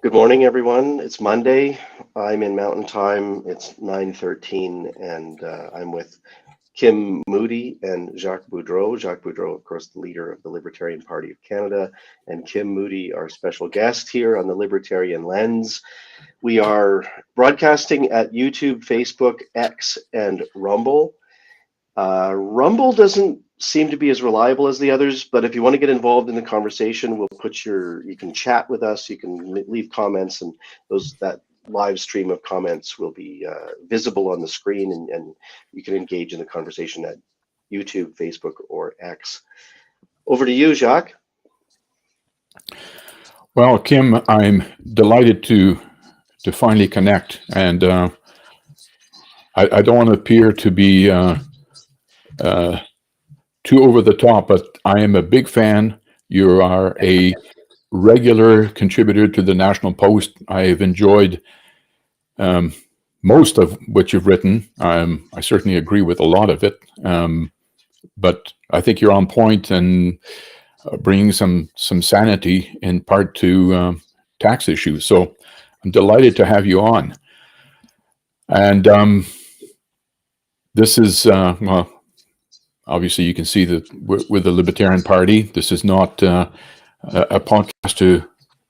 Good morning, everyone. It's Monday. I'm in Mountain Time. It's 9:13, and I'm with Kim Moody and Jacques Boudreau. Jacques Boudreau, of course, the leader of the Libertarian Party of Canada, and Kim Moody, our special guest here on the Libertarian Lens. We are broadcasting at YouTube, Facebook, X, and Rumble. Rumble doesn't seem to be as reliable as the others, but if you want to get involved in the conversation, you can chat with us, you can leave comments, and that live stream of comments will be visible on the screen, and you can engage in the conversation at YouTube, Facebook, or X. Over to you, Jacques. Well, Kim, I'm delighted to finally connect, and I don't want to appear to be too over the top, but I am a big fan. You are a regular contributor to the National Post. I've enjoyed most of what you've written. I certainly agree with a lot of it, but I think you're on point and bringing some sanity in part to tax issues. So I'm delighted to have you on. And this is, well, obviously you can see that with the Libertarian Party, this is not a podcast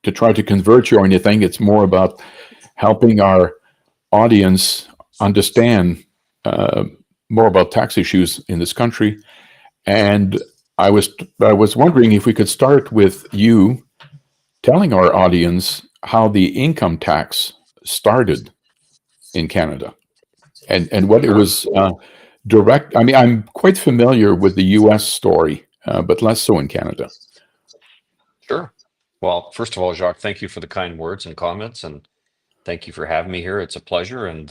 to try to convert you or anything. It's more about helping our audience understand more about tax issues in this country. And I was wondering if we could start with you telling our audience how the income tax started in Canada and what it was direct. I mean, I'm quite familiar with the U.S. story, but less so in Canada. Sure. Well, first of all, Jacques, thank you for the kind words and comments, and thank you for having me here. It's a pleasure, and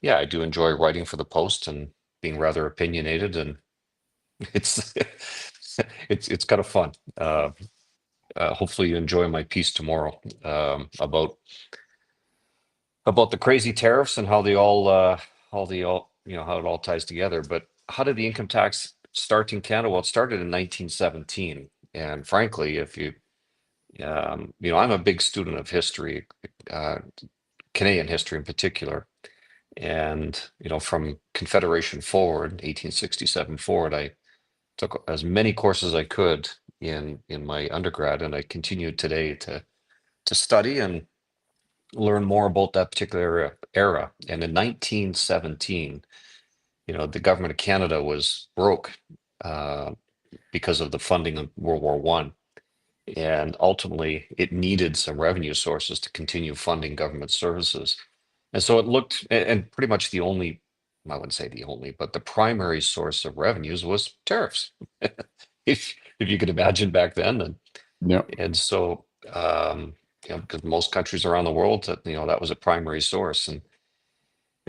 yeah, I do enjoy writing for the Post and being rather opinionated, and it's it's kind of fun. Hopefully, you enjoy my piece tomorrow about the crazy tariffs and how how it all ties together. But how did the income tax start in Canada? Well, it started in 1917, and frankly, if you I'm a big student of history, Canadian history in particular. And, from Confederation forward, 1867 forward, I took as many courses as I could in my undergrad, and I continued today to study and learn more about that particular era. And in 1917, the government of Canada was broke because of the funding of World War One. And ultimately, it needed some revenue sources to continue funding government services. And so it looked, and pretty much the only, I wouldn't say the only, but the primary source of revenues was tariffs, if you could imagine back then. And Yeah. and so, because most countries around the world, that was a primary source. And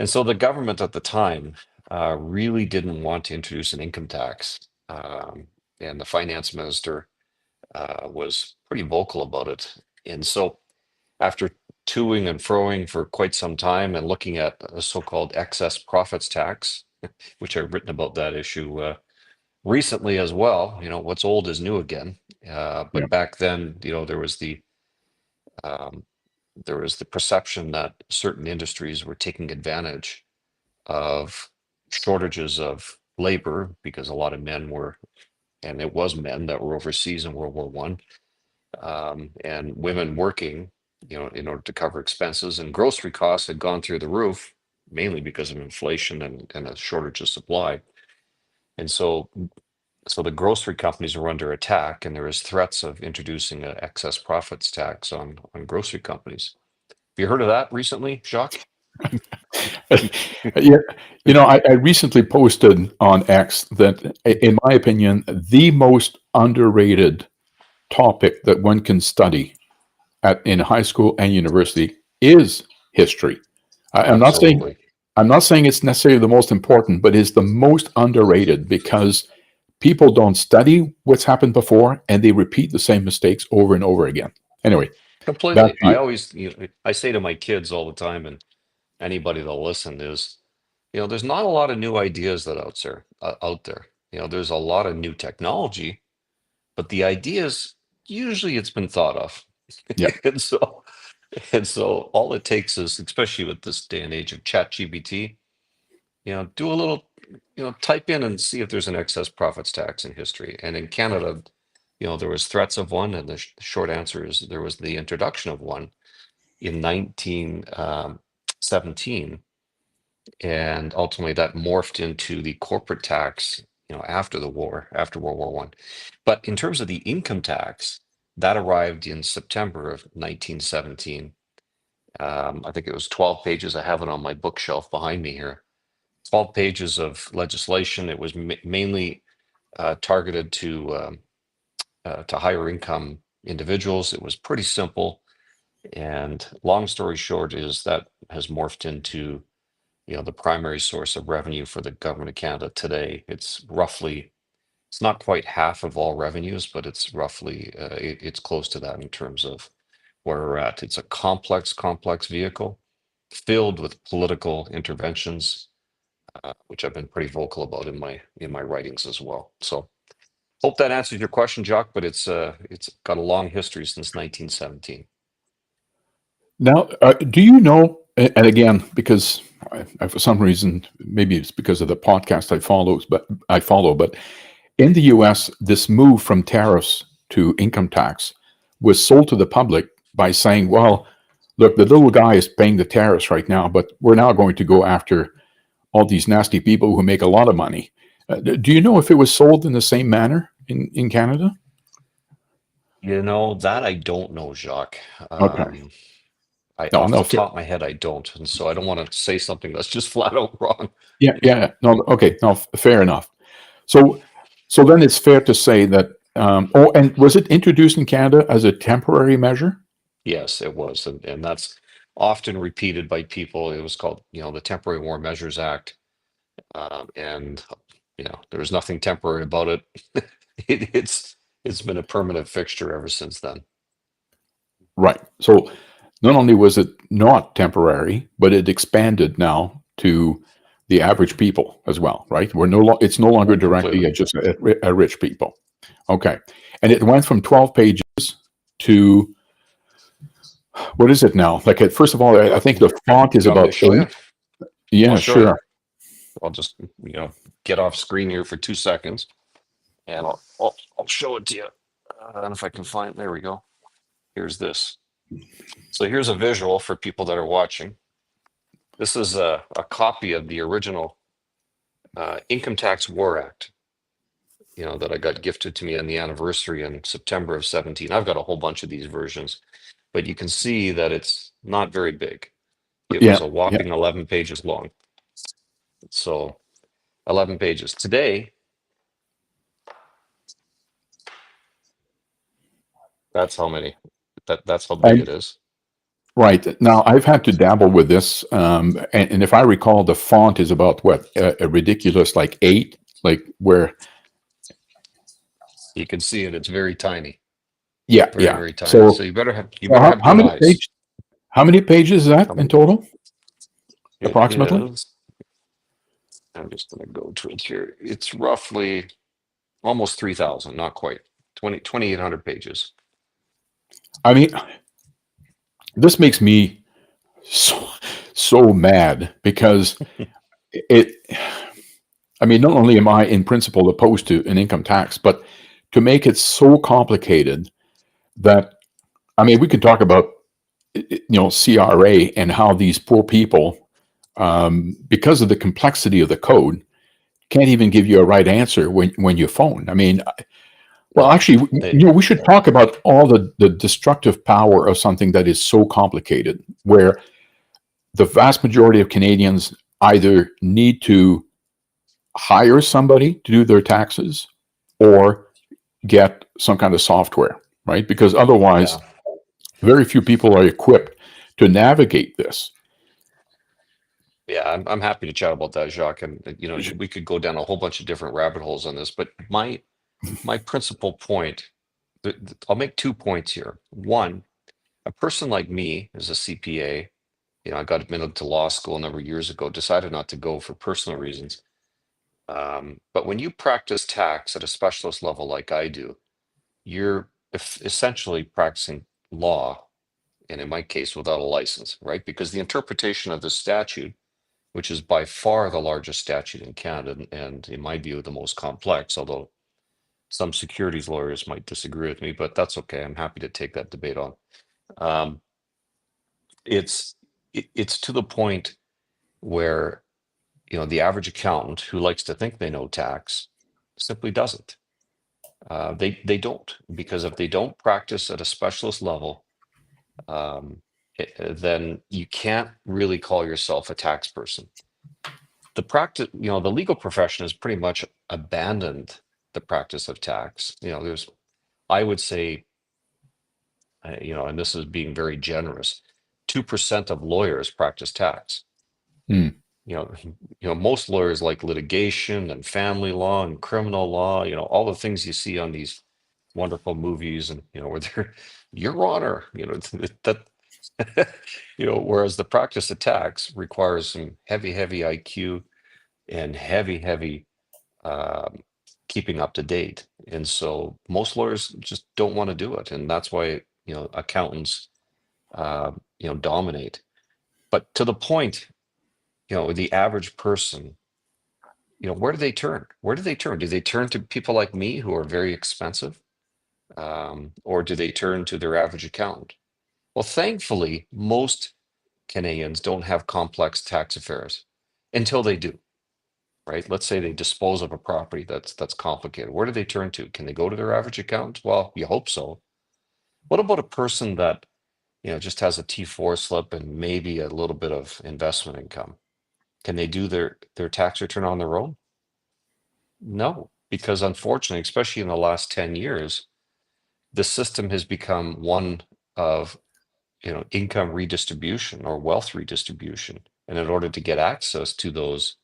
so the government at the time really didn't want to introduce an income tax. And the finance minister was pretty vocal about it. And so after toing and froing for quite some time and looking at a so-called excess profits tax, which I've written about that issue recently as well. What's old is new again. But Yeah. back then, um, there was the perception that certain industries were taking advantage of shortages of labor because a lot of men were, and it was men that were overseas in World War One, and women working, in order to cover expenses, and grocery costs had gone through the roof, mainly because of inflation and a shortage of supply. And so the grocery companies were under attack, and there was threats of introducing an excess profits tax on grocery companies. Have you heard of that recently, Jacques? Yeah, I recently posted on X that, in my opinion, the most underrated topic that one can study in high school and university is history. I'm not saying Absolutely. it's necessarily the most important, but it's the most underrated because people don't study what's happened before and they repeat the same mistakes over and over again. Anyway, back Completely. to I you. always, I say to my kids all the time, and anybody that'll listen is, there's not a lot of new ideas that out there. There's a lot of new technology, but the ideas usually it's been thought of. Yeah. And so all it takes is, especially with this day and age of ChatGPT, do a little, type in and see if there's an excess profits tax in history. And in Canada, there was threats of one, and the short answer is there was the introduction of one in 1917, and ultimately that morphed into the corporate tax, after the war, after World War One. But in terms of the income tax, that arrived in September of 1917. I think it was 12 pages. I have it on my bookshelf behind me here. 12 pages of legislation. It was mainly targeted to higher income individuals. It was pretty simple. And long story short is that has morphed into, the primary source of revenue for the government of Canada today. It's not quite half of all revenues, but it's roughly, it's close to that in terms of where we're at. It's a complex vehicle filled with political interventions, which I've been pretty vocal about in my writings as well. So hope that answers your question, Jacques, but it's got a long history since 1917. Now, do you know? And again, because for some reason, maybe it's because of the podcast I follow, but in the U.S., this move from tariffs to income tax was sold to the public by saying, "Well, look, the little guy is paying the tariffs right now, but we're now going to go after all these nasty people who make a lot of money." Do you know if it was sold in the same manner in Canada? That I don't know, Jacques. Okay. No, Off no, the top of my head, I don't, and so I don't want to say something that's just flat out wrong. yeah. No, okay. No, fair enough. So, so then it's fair to say that. And was it introduced in Canada as a temporary measure? Yes, it was, and that's often repeated by people. It was called, the Temporary War Measures Act, and there's nothing temporary about it. It's been a permanent fixture ever since then. Right. So, not only was it not temporary, but it expanded now to the average people as well. Right. It's no longer directly Completely. at just a rich people. Okay. And it went from 12 pages to what is it now? Like, first of all, I think the font is You want me to about show you? 8. Yeah, I'll show you. sure. I'll just, get off screen here for 2 seconds, and I'll show it to you. And if I can find, there we go. Here's this. So here's a visual for people that are watching. This is a copy of the original Income Tax War Act, that I got gifted to me on the anniversary in September of 17. I've got a whole bunch of these versions, but you can see that it's not very big. It was Yeah, a yeah. whopping 11 pages long. So 11 pages. Today, that's how many. That's how big And it is. right now, I've had to dabble with this, and if I recall, the font is about what a ridiculous like 8, like where. You can see it. It's very tiny. Yeah, Very, yeah. very tiny. So So, you better have so how, how good many eyes. pages? How many pages is that in Um, total, It approximately? is. I'm just going to go to it here. It's roughly almost 3,000, not quite. 2,800 pages. I mean, this makes me so mad because it. I mean, not only am I in principle opposed to an income tax, but to make it so complicated that, I mean, we could talk about CRA and how these poor people, because of the complexity of the code, can't even give you a right answer when you phone. I mean, well, No, actually, they, we should talk about all the destructive power of something that is so complicated, where the vast majority of Canadians either need to hire somebody to do their taxes or get some kind of software, right? Because otherwise, yeah, very few people are equipped to navigate this. yeah. I'm happy to chat about that, Jacques. And we could go down a whole bunch of different rabbit holes on this. But my principal point, I'll make 2 points here. One, a person like me as a CPA, I got admitted to law school a number of years ago, decided not to go for personal reasons. But when you practice tax at a specialist level like I do, you're essentially practicing law, and in my case, without a license, right? Because the interpretation of the statute, which is by far the largest statute in Canada, and in my view, the most complex, although some securities lawyers might disagree with me, but that's okay. I'm happy to take that debate on. Um, it's to the point where, the average accountant who likes to think they know tax simply doesn't. They don't, because if they don't practice at a specialist level, then you can't really call yourself a tax person. The practice, the legal profession has pretty much abandoned the practice of tax. I would say, and this is being very generous, 2% of lawyers practice tax. Hmm. Most lawyers like litigation and family law and criminal law, all the things you see on these wonderful movies, and where they're, Your Honor, that whereas the practice of tax requires some heavy IQ and heavy keeping up to date. And so most lawyers just don't want to do it. And that's why, accountants, dominate. But to the point, the average person, where do they turn? Where do they turn? Do they turn to people like me who are very expensive? Or do they turn to their average accountant? Well, thankfully, most Canadians don't have complex tax affairs until they do, right? Let's say they dispose of a property that's complicated. Where do they turn to? Can they go to their average accountant? Well, you hope so. What about a person that, just has a T4 slip and maybe a little bit of investment income? Can they do their tax return on their own? No, because unfortunately, especially in the last 10 years, the system has become one of, income redistribution or wealth redistribution. And in order to get access to those,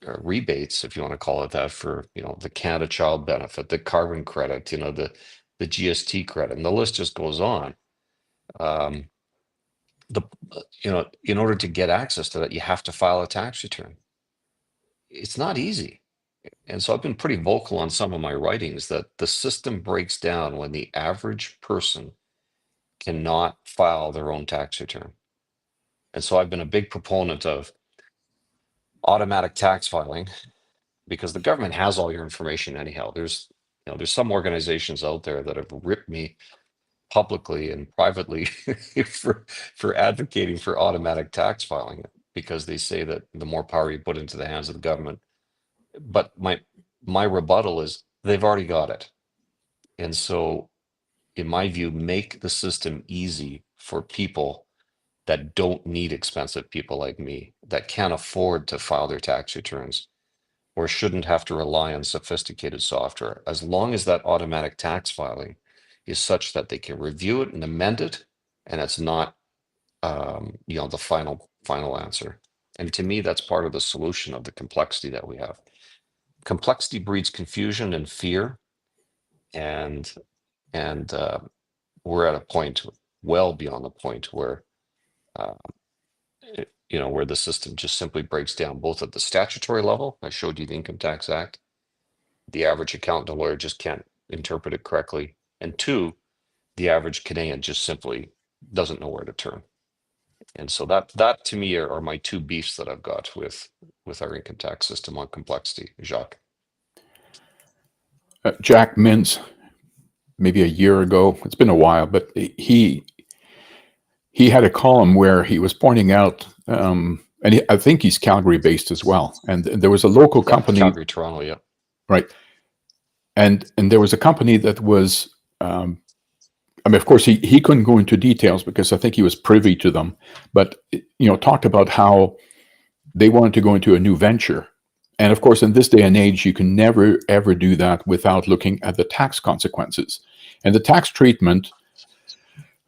rebates, if you want to call it that, for, the Canada Child Benefit, the carbon credit, the GST credit, and the list just goes on. Um, the in order to get access to that, you have to file a tax return. It's not easy. And so I've been pretty vocal on some of my writings that the system breaks down when the average person cannot file their own tax return. And so I've been a big proponent of automatic tax filing, because the government has all your information anyhow. There's some organizations out there that have ripped me publicly and privately for advocating for automatic tax filing, because they say that the more power you put into the hands of the government. But my rebuttal is they've already got it. And so, in my view, make the system easy for people that don't need expensive people like me, that can't afford to file their tax returns, or shouldn't have to rely on sophisticated software, as long as that automatic tax filing is such that they can review it and amend it, and it's not, the final answer. And to me, that's part of the solution of the complexity that we have. Complexity breeds confusion and fear, and we're at a point well beyond the point where, uh, where the system just simply breaks down, both at the statutory level. I showed you the Income Tax Act. The average accountant or lawyer just can't interpret it correctly. And two, the average Canadian just simply doesn't know where to turn. And so that to me are my two beefs that I've got with our income tax system on complexity. Jacques. Jack Mintz, maybe a year ago, it's been a while, but he had a column where he was pointing out, I think he's Calgary based as well. And there was a local company, Calgary, Toronto, yeah. right. And there was a company that was, of course, he couldn't go into details because I think he was privy to them, but, talked about how they wanted to go into a new venture. And of course, in this day and age, you can never, ever do that without looking at the tax consequences. And the tax treatment,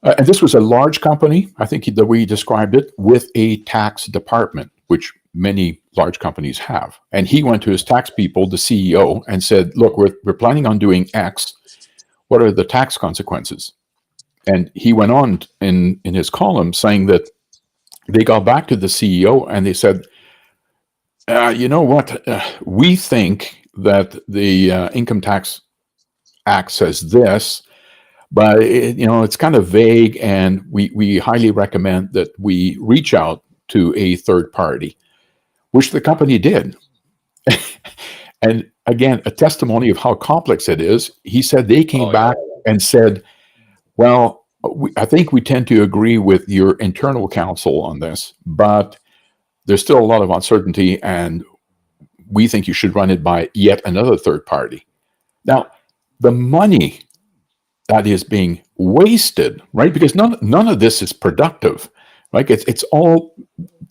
and this was a large company, I think the way he described it, with a tax department, which many large companies have. And he went to his tax people, the CEO, and said, look, we're planning on doing X. What are the tax consequences? And he went on in his column saying that they got back to the CEO and they said, you know what, we think that the Income Tax Act says this, but it's kind of vague, and we highly recommend that we reach out to a third party, which the company did. And again, a testimony of how complex it is. He said they came back and said, well, I think we tend to agree with your internal counsel on this, but there's still a lot of uncertainty, and we think you should run it by yet another third party. Now, the money that is being wasted, right? Because none of this is productive, right? It's all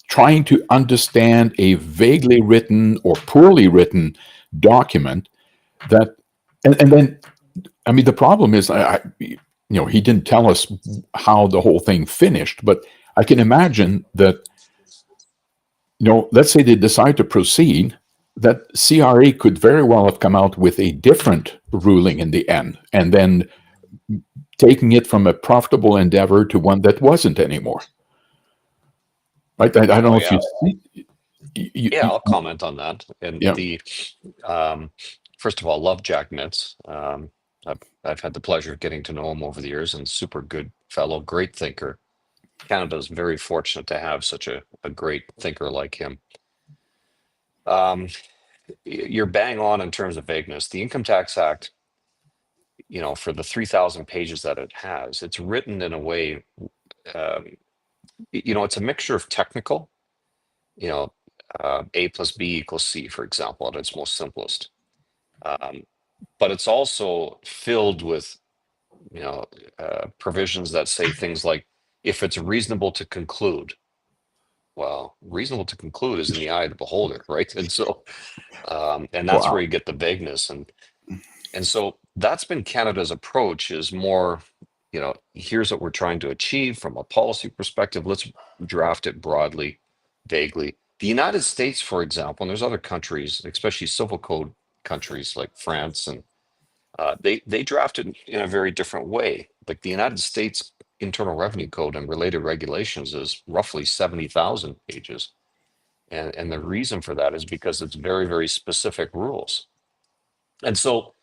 trying to understand a vaguely written or poorly written document that, and then, I mean, the problem is, he didn't tell us how the whole thing finished, but I can imagine that, let's say they decide to proceed, that CRA could very well have come out with a different ruling in the end, and then taking it from a profitable endeavor to one that wasn't anymore. Right? I don't know if you see. I'll comment on that. And first of all, love Jack Mitz. I've had the pleasure of getting to know him over the years, and super good fellow, great thinker. Canada is very fortunate to have such a great thinker like him. You're bang on in terms of vagueness. The Income Tax Act, for the 3,000 pages that it has, it's written in a way, it's a mixture of technical, A plus B equals C, for example, at its most simplest. But it's also filled with, provisions that say things like, if it's reasonable to conclude. Well, reasonable to conclude is in the eye of the beholder, right? And so, and that's where you get the vagueness. And so that's been Canada's approach, is more, here's what we're trying to achieve from a policy perspective. Let's draft it broadly, vaguely. The United States, for example, and there's other countries, especially civil code countries like France, and they draft it in a very different way. Like the United States Internal Revenue Code and related regulations is roughly 70,000 pages. And the reason for that is because it's very, very specific rules. And so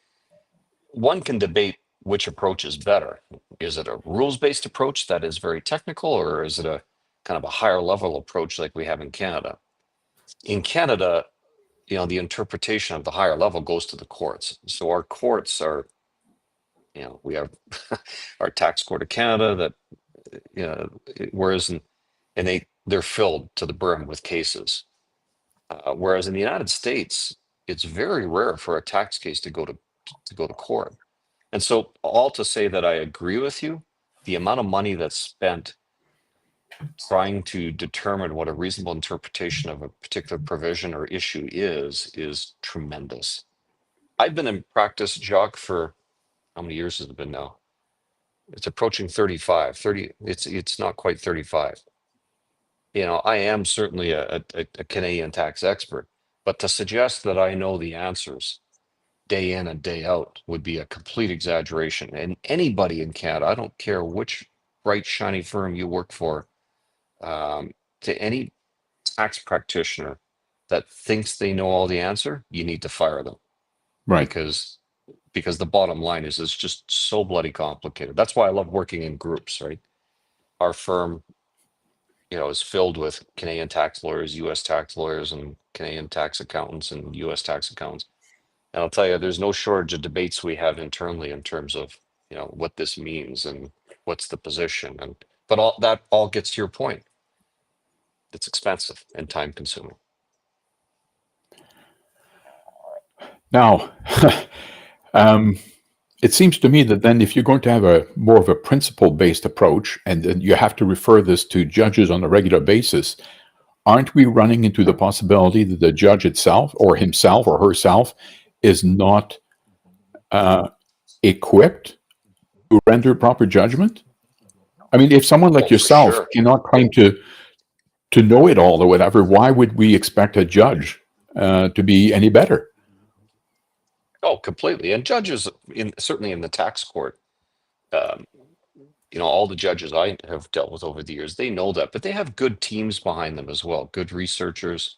one can debate which approach is better. Is it a rules-based approach that is very technical, or is it a kind of a higher level approach like we have in Canada? In Canada, the interpretation of the higher level goes to the courts. So our courts are, we have our Tax Court of Canada that, whereas they're filled to the brim with cases. Whereas in the United States, it's very rare for a tax case to go to court. And so, all to say that I agree with you, the amount of money that's spent trying to determine what a reasonable interpretation of a particular provision or issue is tremendous. I've been in practice, Jacques, for how many years has it been now? It's approaching 35, 30. It's not quite 35. I am certainly a Canadian tax expert, but to suggest that I know the answers day in and day out would be a complete exaggeration. And anybody in Canada, I don't care which bright, shiny firm you work for, to any tax practitioner that thinks they know all the answer, you need to fire them. Right. Because the bottom line is it's just so bloody complicated. That's why I love working in groups, right? Our firm, is filled with Canadian tax lawyers, US tax lawyers, and Canadian tax accountants and US tax accountants. And I'll tell you, there's no shortage of debates we have internally in terms of, what this means and what's the position. But all that gets to your point. It's expensive and time consuming. Now, it seems to me that then if you're going to have a more of a principle-based approach, and then you have to refer this to judges on a regular basis, aren't we running into the possibility that the judge itself or himself or herself is not equipped to render proper judgment? I mean, if someone like yourself cannot claim to know it all or whatever, why would we expect a judge to be any better? Oh, completely. And judges, certainly in the tax court, all the judges I have dealt with over the years, they know that, but they have good teams behind them as well, good researchers.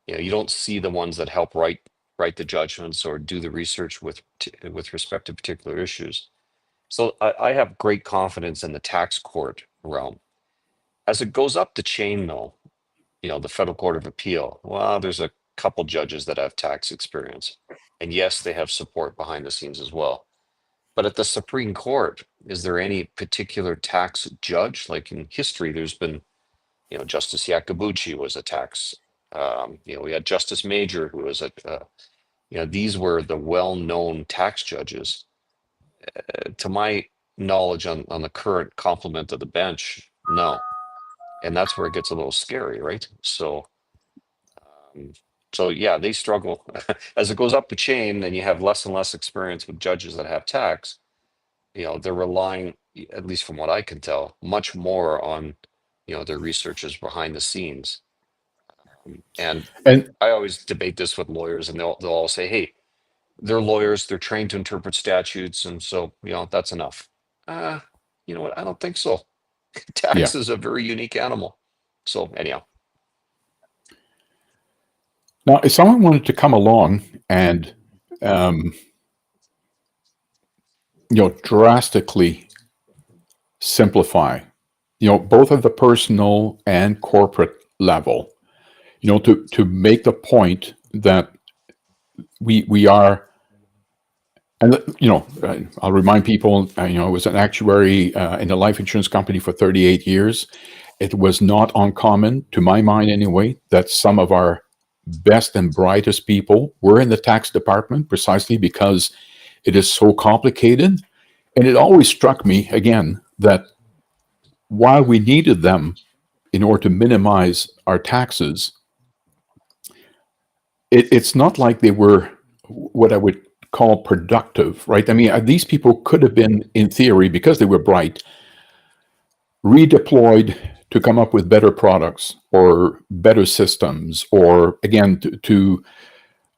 You don't see the ones that help write the judgments or do the research with respect to particular issues. So I have great confidence in the tax court realm. As it goes up the chain, though, the Federal Court of Appeal, well, there's a couple judges that have tax experience. And yes, they have support behind the scenes as well. But at the Supreme Court, is there any particular tax judge? Like in history, there's been, Justice Yacobucci was a tax. We had Justice Major, who was these were the well-known tax judges. To my knowledge on the current complement of the bench, no. And that's where it gets a little scary, right? Um, so yeah, they struggle as it goes up the chain, and you have less and less experience with judges that have tax. They're relying, at least from what I can tell, much more on, their researchers behind the scenes. And And I always debate this with lawyers, and they'll all say, "Hey, they're lawyers, they're trained to interpret statutes, and so that's enough." Uh, you know what? I don't think so. yeah. Tax is a very unique animal. So anyhow, Now, if someone wanted to come along and um, drastically simplify, both at the personal and corporate level, to make the point that we are, and I'll remind people, I was an actuary in a life insurance company for 38 years. It was not uncommon, to my mind anyway, that some of our best and brightest people were in the tax department precisely because it is so complicated. And it always struck me, again, that while we needed them in order to minimize our taxes, it's not like they were what I would call productive, right? I mean, these people could have been, in theory, because they were bright, redeployed to come up with better products or better systems, or again,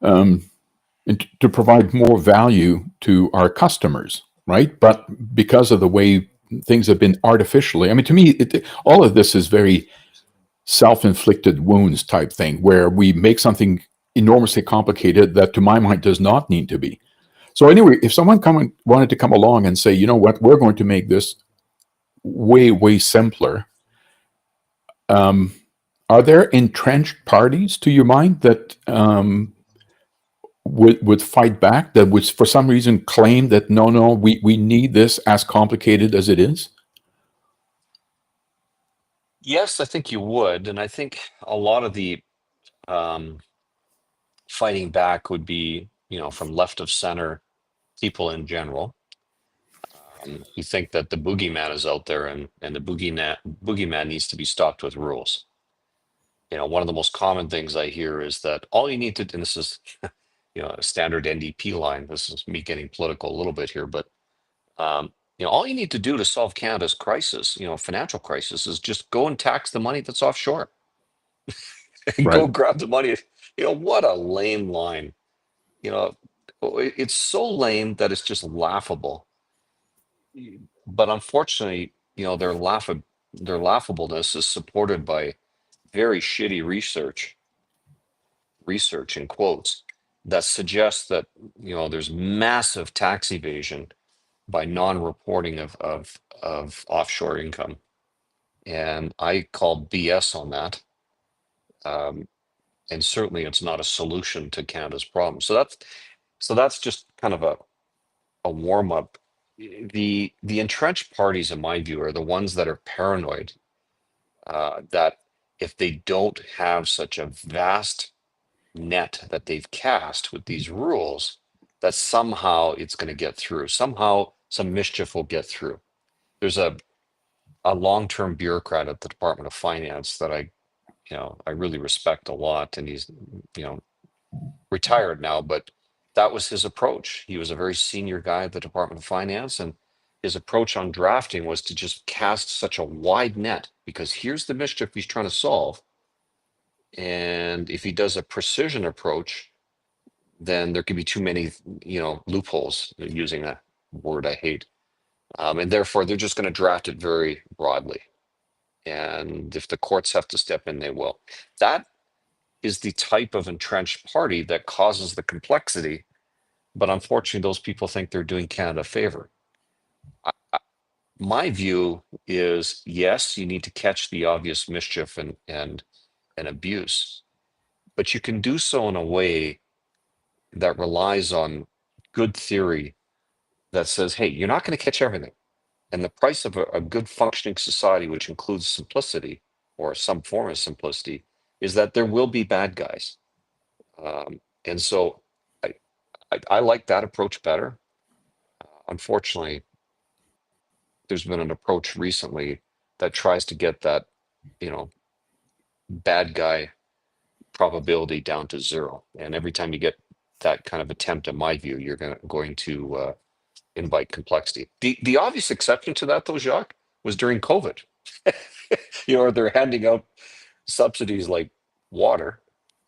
um, to provide more value to our customers, right? But because of the way things have been artificially, I mean, to me, all of this is very self-inflicted wounds type thing, where we make something enormously complicated that, to my mind, does not need to be. So anyway, if someone wanted to come along and say, you know what, we're going to make this way, way simpler, are there entrenched parties, to your mind, that would fight back, that would for some reason claim that no, we need this as complicated as it is? yes, I think you would, and I think a lot of the um, fighting back would be, from left of center people in general. You think that the boogeyman is out there, and the boogeyman needs to be stopped with rules. One of the most common things I hear is that all you need to, and this is, a standard NDP line. This is me getting political a little bit here, but all you need to do to solve Canada's crisis, financial crisis, is just go and tax the money that's offshore and go Right. grab the money. What a lame line. You know, it's so lame that it's just laughable. But unfortunately, their laughableness is supported by very shitty research in quotes, that suggests that there's massive tax evasion by non-reporting of offshore income, and I call BS on that. And certainly, it's not a solution to Canada's problem. So that's just kind of a warm up. The entrenched parties, in my view, are the ones that are paranoid, that if they don't have such a vast net that they've cast with these rules, that somehow it's going to get through. Somehow some mischief will get through. There's a long-term bureaucrat at the Department of Finance that I really respect a lot, and he's you know retired now, but that was his approach. He was a very senior guy at the Department of Finance, and his approach on drafting was to just cast such a wide net, because here's the mischief he's trying to solve. And if he does a precision approach, then there could be too many, loopholes, using that word I hate. And therefore, they're just going to draft it very broadly. And if the courts have to step in, they will. That is the type of entrenched party that causes the complexity. But unfortunately, those people think they're doing Canada a favor. my view is, yes, you need to catch the obvious mischief and abuse, but you can do so in a way that relies on good theory that says, hey, you're not going to catch everything. And the price of a good functioning society, which includes simplicity or some form of simplicity, is that there will be bad guys. And so I like that approach better. Unfortunately, there's been an approach recently that tries to get that, you know, bad guy probability down to zero. And every time you get that kind of attempt, in my view, you're going to invite complexity. The obvious exception to that, though, Jacques, was during COVID. They're handing out subsidies like water,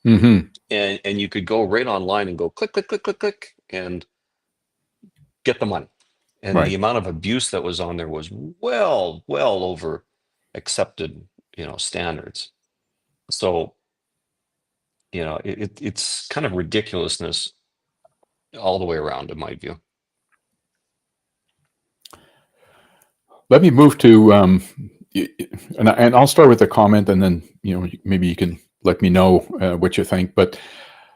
Mm-hmm. and you could go right online and go click, click, click, click, click, and get the money. And Right. the amount of abuse that was on there was well over accepted, standards. So, it's kind of ridiculousness all the way around, in my view. Let me move to, and I'll start with a comment, and then maybe you can let me know what you think. But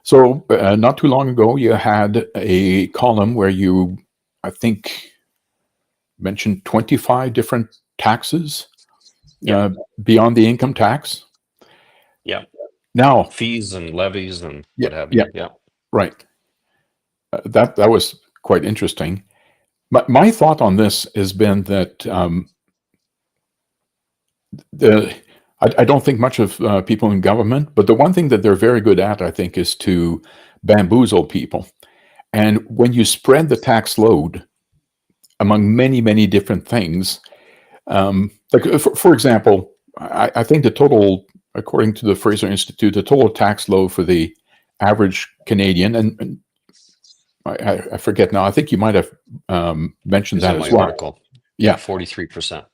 so not too long ago, you had a column where you, I think, mentioned 25 different taxes Yeah. beyond the income tax. Yeah. Now, Fees and levies and yeah, what have you. Yeah. right. That was quite interesting. My thought on this has been that I don't think much of people in government, but the one thing that they're very good at, I think, is to bamboozle people. And when you spread the tax load among many, many different things, like for example, I think the total, according to the Fraser Institute, the total tax load for the average Canadian, and I forget now, I think you might have mentioned It's that in as my well. article. Yeah, 43%.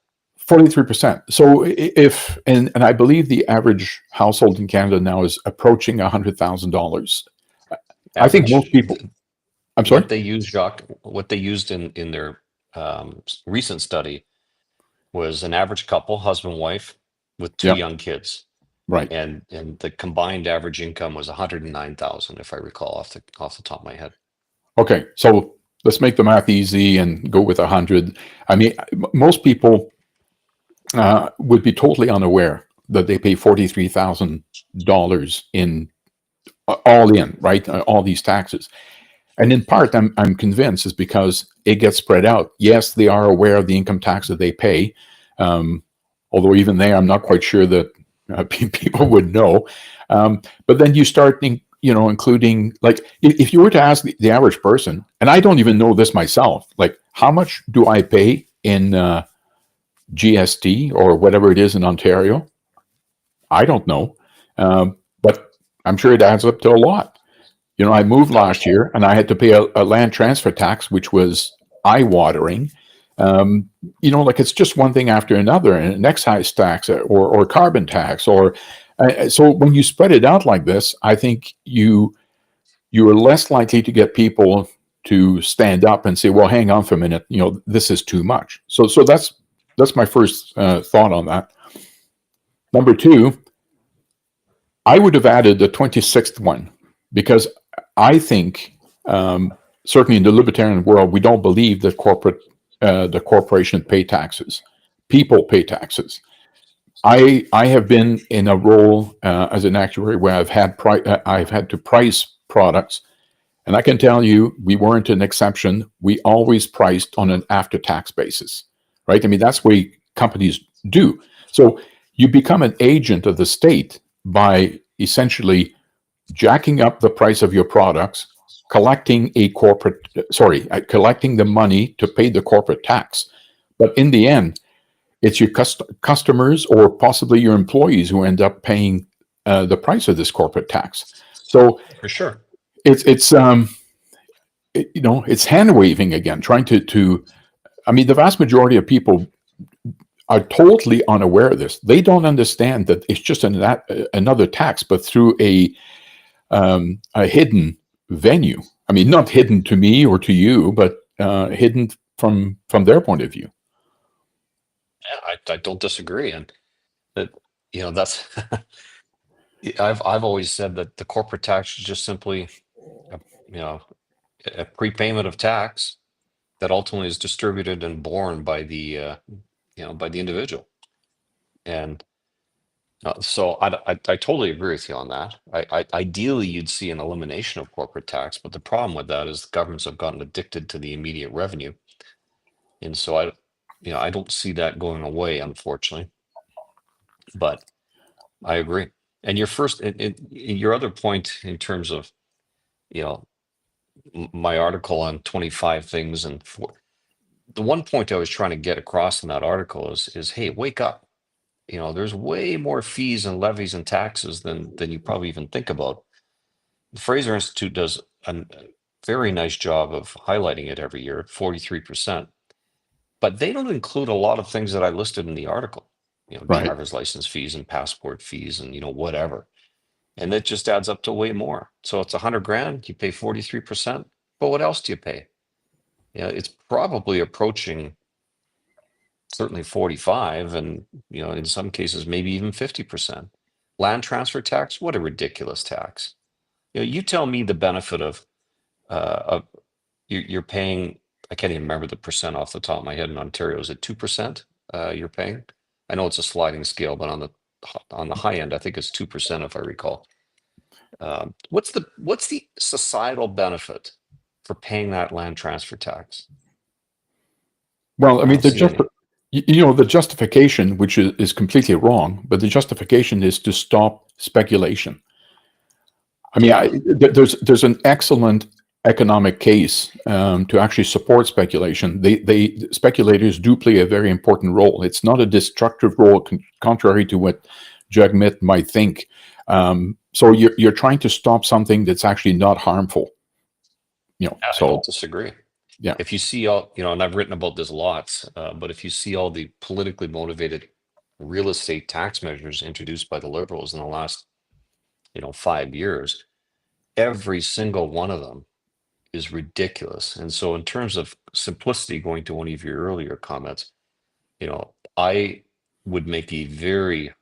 43%. So if, and I believe the average household in Canada now is approaching $100,000. I think most people, I'm sorry? What they used, Jacques, what they used in their recent study was an average couple, husband, wife, with two Yep. young kids. Right. And the combined average income was 109,000, if I recall off the top of my head. Okay. So let's make the math easy and go with 100. I mean, most people would be totally unaware that they pay $43,000 in all in, right? All these taxes. And in part, I'm convinced is because it gets spread out. Yes, they are aware of the income tax that they pay, although even there, I'm not quite sure that people would know. But then you start, including, like, if you were to ask the average person, and I don't even know this myself, like, how much do I pay in GST or whatever it is in Ontario? I don't know, but I'm sure it adds up to a lot. I moved last year and I had to pay a land transfer tax, which was eye-watering. Like it's just one thing after another, and an excise tax or carbon tax, or so when you spread it out like this, I think you are less likely to get people to stand up and say, "Well, hang on for a minute, this is too much." So that's my first thought on that. Number two, I would have added the 26th one because I think, certainly in the libertarian world, we don't believe that the corporation pay taxes. People pay taxes. I have been in a role as an actuary where I've had to price products, and I can tell you we weren't an exception. We always priced on an after-tax basis, right? I mean, that's what companies do. So you become an agent of the state by essentially jacking up the price of your products, collecting collecting the money to pay the corporate tax. But in the end, it's your customers or possibly your employees who end up paying the price of this corporate tax. So For sure. it's hand waving again, trying to. I mean, the vast majority of people are totally unaware of this. They don't understand that it's just another tax, but through a hidden venue. I mean, not hidden to me or to you, but hidden from their point of view. I don't disagree, and that that's I've always said that the corporate tax is just simply a, you know a prepayment of tax that ultimately is distributed and borne by the by the individual. And so I totally agree with you on that. Ideally, you'd see an elimination of corporate tax, but the problem with that is the governments have gotten addicted to the immediate revenue, and so I don't see that going away, unfortunately. But I agree. And your first, your other point in terms of you know my article on 25 things and the one point I was trying to get across in that article is hey, wake up. There's way more fees and levies and taxes than you probably even think about. The Fraser Institute does a very nice job of highlighting it every year, 43%, but they don't include a lot of things that I listed in the article, Right. driver's license fees and passport fees and, whatever. And that just adds up to way more. So it's 100 grand, you pay 43%, but what else do you pay? It's probably approaching certainly 45 and, in some cases, maybe even 50%. Land transfer tax, what a ridiculous tax. You tell me the benefit of you're paying, I can't even remember the percent off the top of my head in Ontario. Is it 2% you're paying? I know it's a sliding scale, but on the high end, I think it's 2% if I recall. What's the societal benefit for paying that land transfer tax? Well, I I mean, don't see any. the justification, which is completely wrong, but the justification is to stop speculation. I mean, Yeah. there's an excellent economic case to actually support speculation. Speculators do play a very important role. It's not a destructive role, contrary to what Jagmeet might think. So you're trying to stop something that's actually not harmful. Yeah, I So don't disagree. yeah, If you see all, and I've written about this lots, but if you see all the politically motivated real estate tax measures introduced by the Liberals in the last, 5 years, every single one of them is ridiculous. And so in terms of simplicity, going to one of your earlier comments, I would make a very,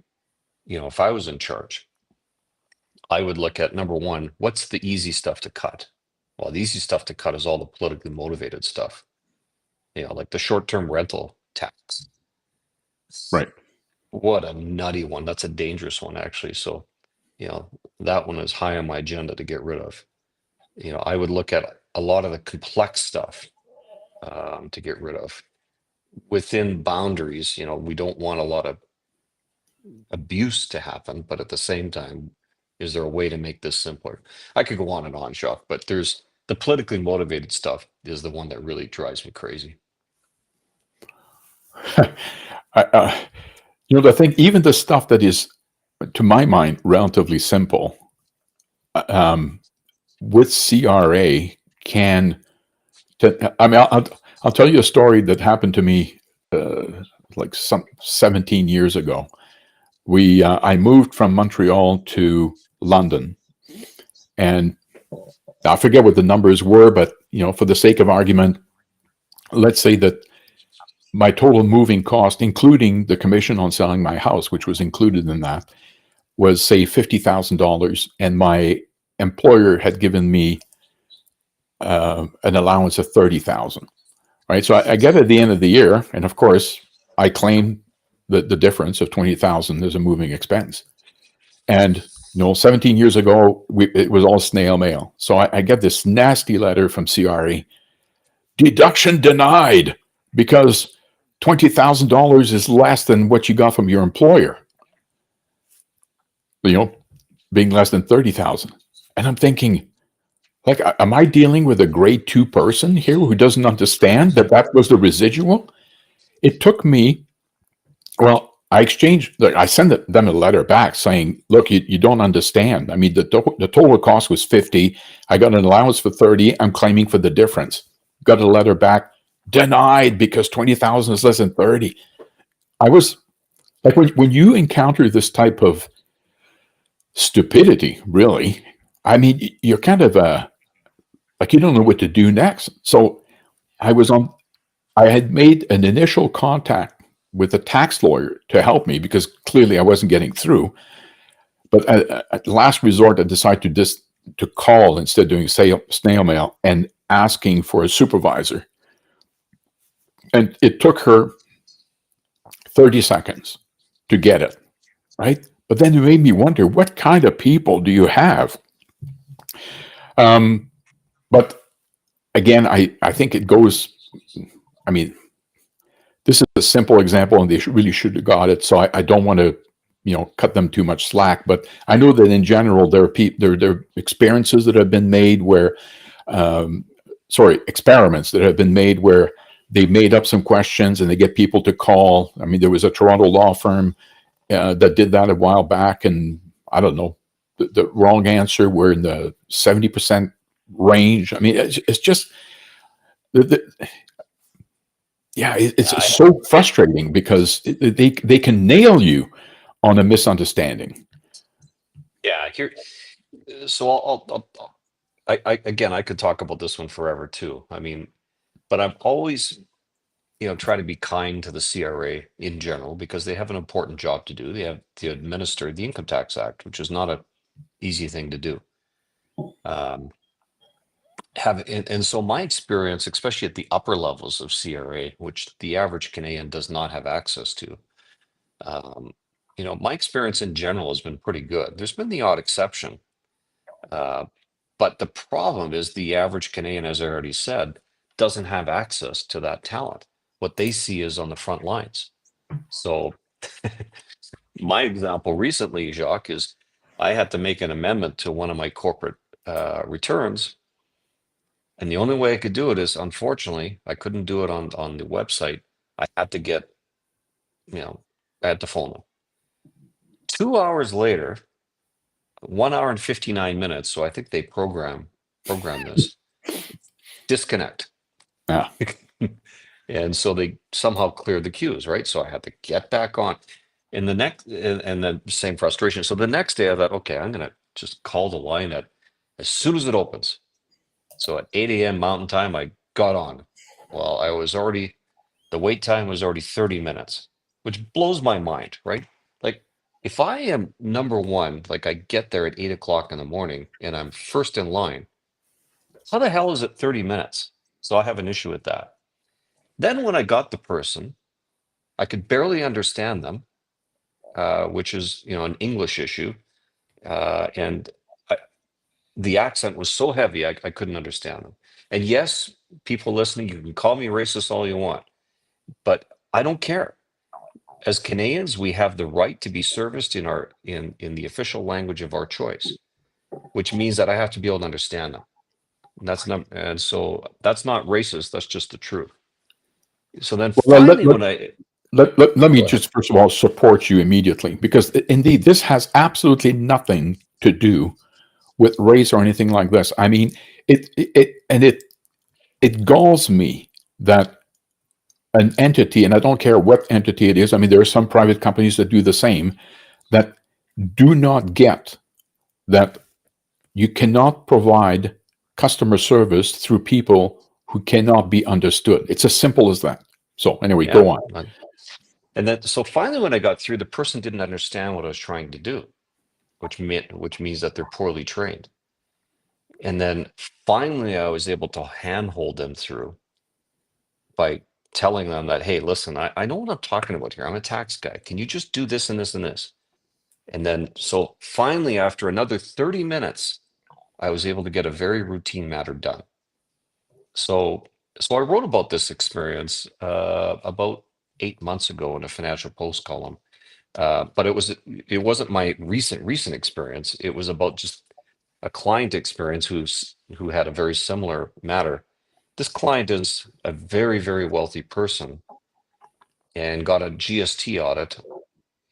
if I was in charge, I would look at number one, what's the easy stuff to cut? Well, the easy stuff to cut is all the politically motivated stuff, like the short-term rental tax. right. What a nutty one. That's a dangerous one, actually. So, that one is high on my agenda to get rid of. I would look at a lot of the complex stuff to get rid of within boundaries. We don't want a lot of abuse to happen, but at the same time, is there a way to make this simpler? I could go on and on, Jacques, but there's the politically motivated stuff is the one that really drives me crazy. I think even the stuff that is, to my mind, relatively simple, with CRA can. I mean, I'll tell you a story that happened to me like some 17 years ago. I moved from Montreal to London, and I forget what the numbers were, but for the sake of argument, let's say that my total moving cost, including the commission on selling my house, which was included in that, was say $50,000, and my employer had given me an allowance of $30,000. Right, so I get at the end of the year, and of course, I claim the difference of $20,000 as a moving expense. And 17 years ago, it was all snail mail. So I get this nasty letter from CRA, deduction denied, because $20,000 is less than what you got from your employer. Being less than 30,000, and I'm thinking, like, am I dealing with a grade 2 person here who doesn't understand that was the residual? It took me, well, I sent them a letter back saying, look, you don't understand. I mean, the total cost was 50. I got an allowance for 30. I'm claiming for the difference. Got a letter back, denied because 20,000 is less than 30. I was like, when you encounter this type of stupidity, really, I mean, you're kind of like, you don't know what to do next. So I had made an initial contact with a tax lawyer to help me because clearly I wasn't getting through. But at last resort, I decided to call instead of doing snail mail and asking for a supervisor. And it took her 30 seconds to get it, right? But then it made me wonder, what kind of people do you have? But again, I think it goes, I mean, this is a simple example and they really should have got it. So I don't want to, cut them too much slack. But I know that in general, there are experiences that have been made where, experiments that have been made where they made up some questions and they get people to call. I mean, there was a Toronto law firm that did that a while back, and I don't know, the wrong answer were in the 70% range. I mean, it's just, it's so frustrating because they can nail you on a misunderstanding. Yeah, here. So I could talk about this one forever too. I mean, but I'm always, try to be kind to the CRA in general because they have an important job to do. They have to administer the Income Tax Act, which is not an easy thing to do. And so my experience, especially at the upper levels of CRA, which the average Canadian does not have access to, my experience in general has been pretty good. There's been the odd exception, but the problem is the average Canadian, as I already said, doesn't have access to that talent. What they see is on the front lines. So my example recently, Jacques, is I had to make an amendment to one of my corporate returns. And the only way I could do it is, unfortunately, I couldn't do it on the website. I had to get, I had to phone them. 2 hours later, 1 hour and 59 minutes. So I think they program this. Disconnect. Yeah. And so they somehow cleared the queues, right? So I had to get back on. And the same frustration. So the next day I thought, okay, I'm gonna just call the line as soon as it opens. So at 8 a.m. Mountain Time, I got on. Well, the wait time was already 30 minutes, which blows my mind, right? Like, if I am number one, like I get there at 8 o'clock in the morning and I'm first in line, how the hell is it 30 minutes? So I have an issue with that. Then when I got the person, I could barely understand them, which is, an English issue. And the accent was so heavy, I couldn't understand them. And yes, people listening, you can call me racist all you want, but I don't care. As Canadians, we have the right to be serviced in the official language of our choice, which means that I have to be able to understand them. And so that's not racist. That's just the truth. So then finally, let me just first of all support you immediately, because indeed this has absolutely nothing to do with race or anything like this. I mean, it galls me that an entity, and I don't care what entity it is. I mean, there are some private companies that do the same, that do not get that you cannot provide customer service through people who cannot be understood. It's as simple as that. So anyway, go on. And then, so finally, when I got through, the person didn't understand what I was trying to do, which means that they're poorly trained. And then finally, I was able to handhold them through by telling them that, hey, listen, I know what I'm talking about here. I'm a tax guy. Can you just do this and this and this? And then, so finally, after another 30 minutes, I was able to get a very routine matter done. So I wrote about this experience about 8 months ago in a Financial Post column. But it wasn't my recent experience. It was about just a client experience who had a very similar matter. This client is a very, very wealthy person and got a GST audit,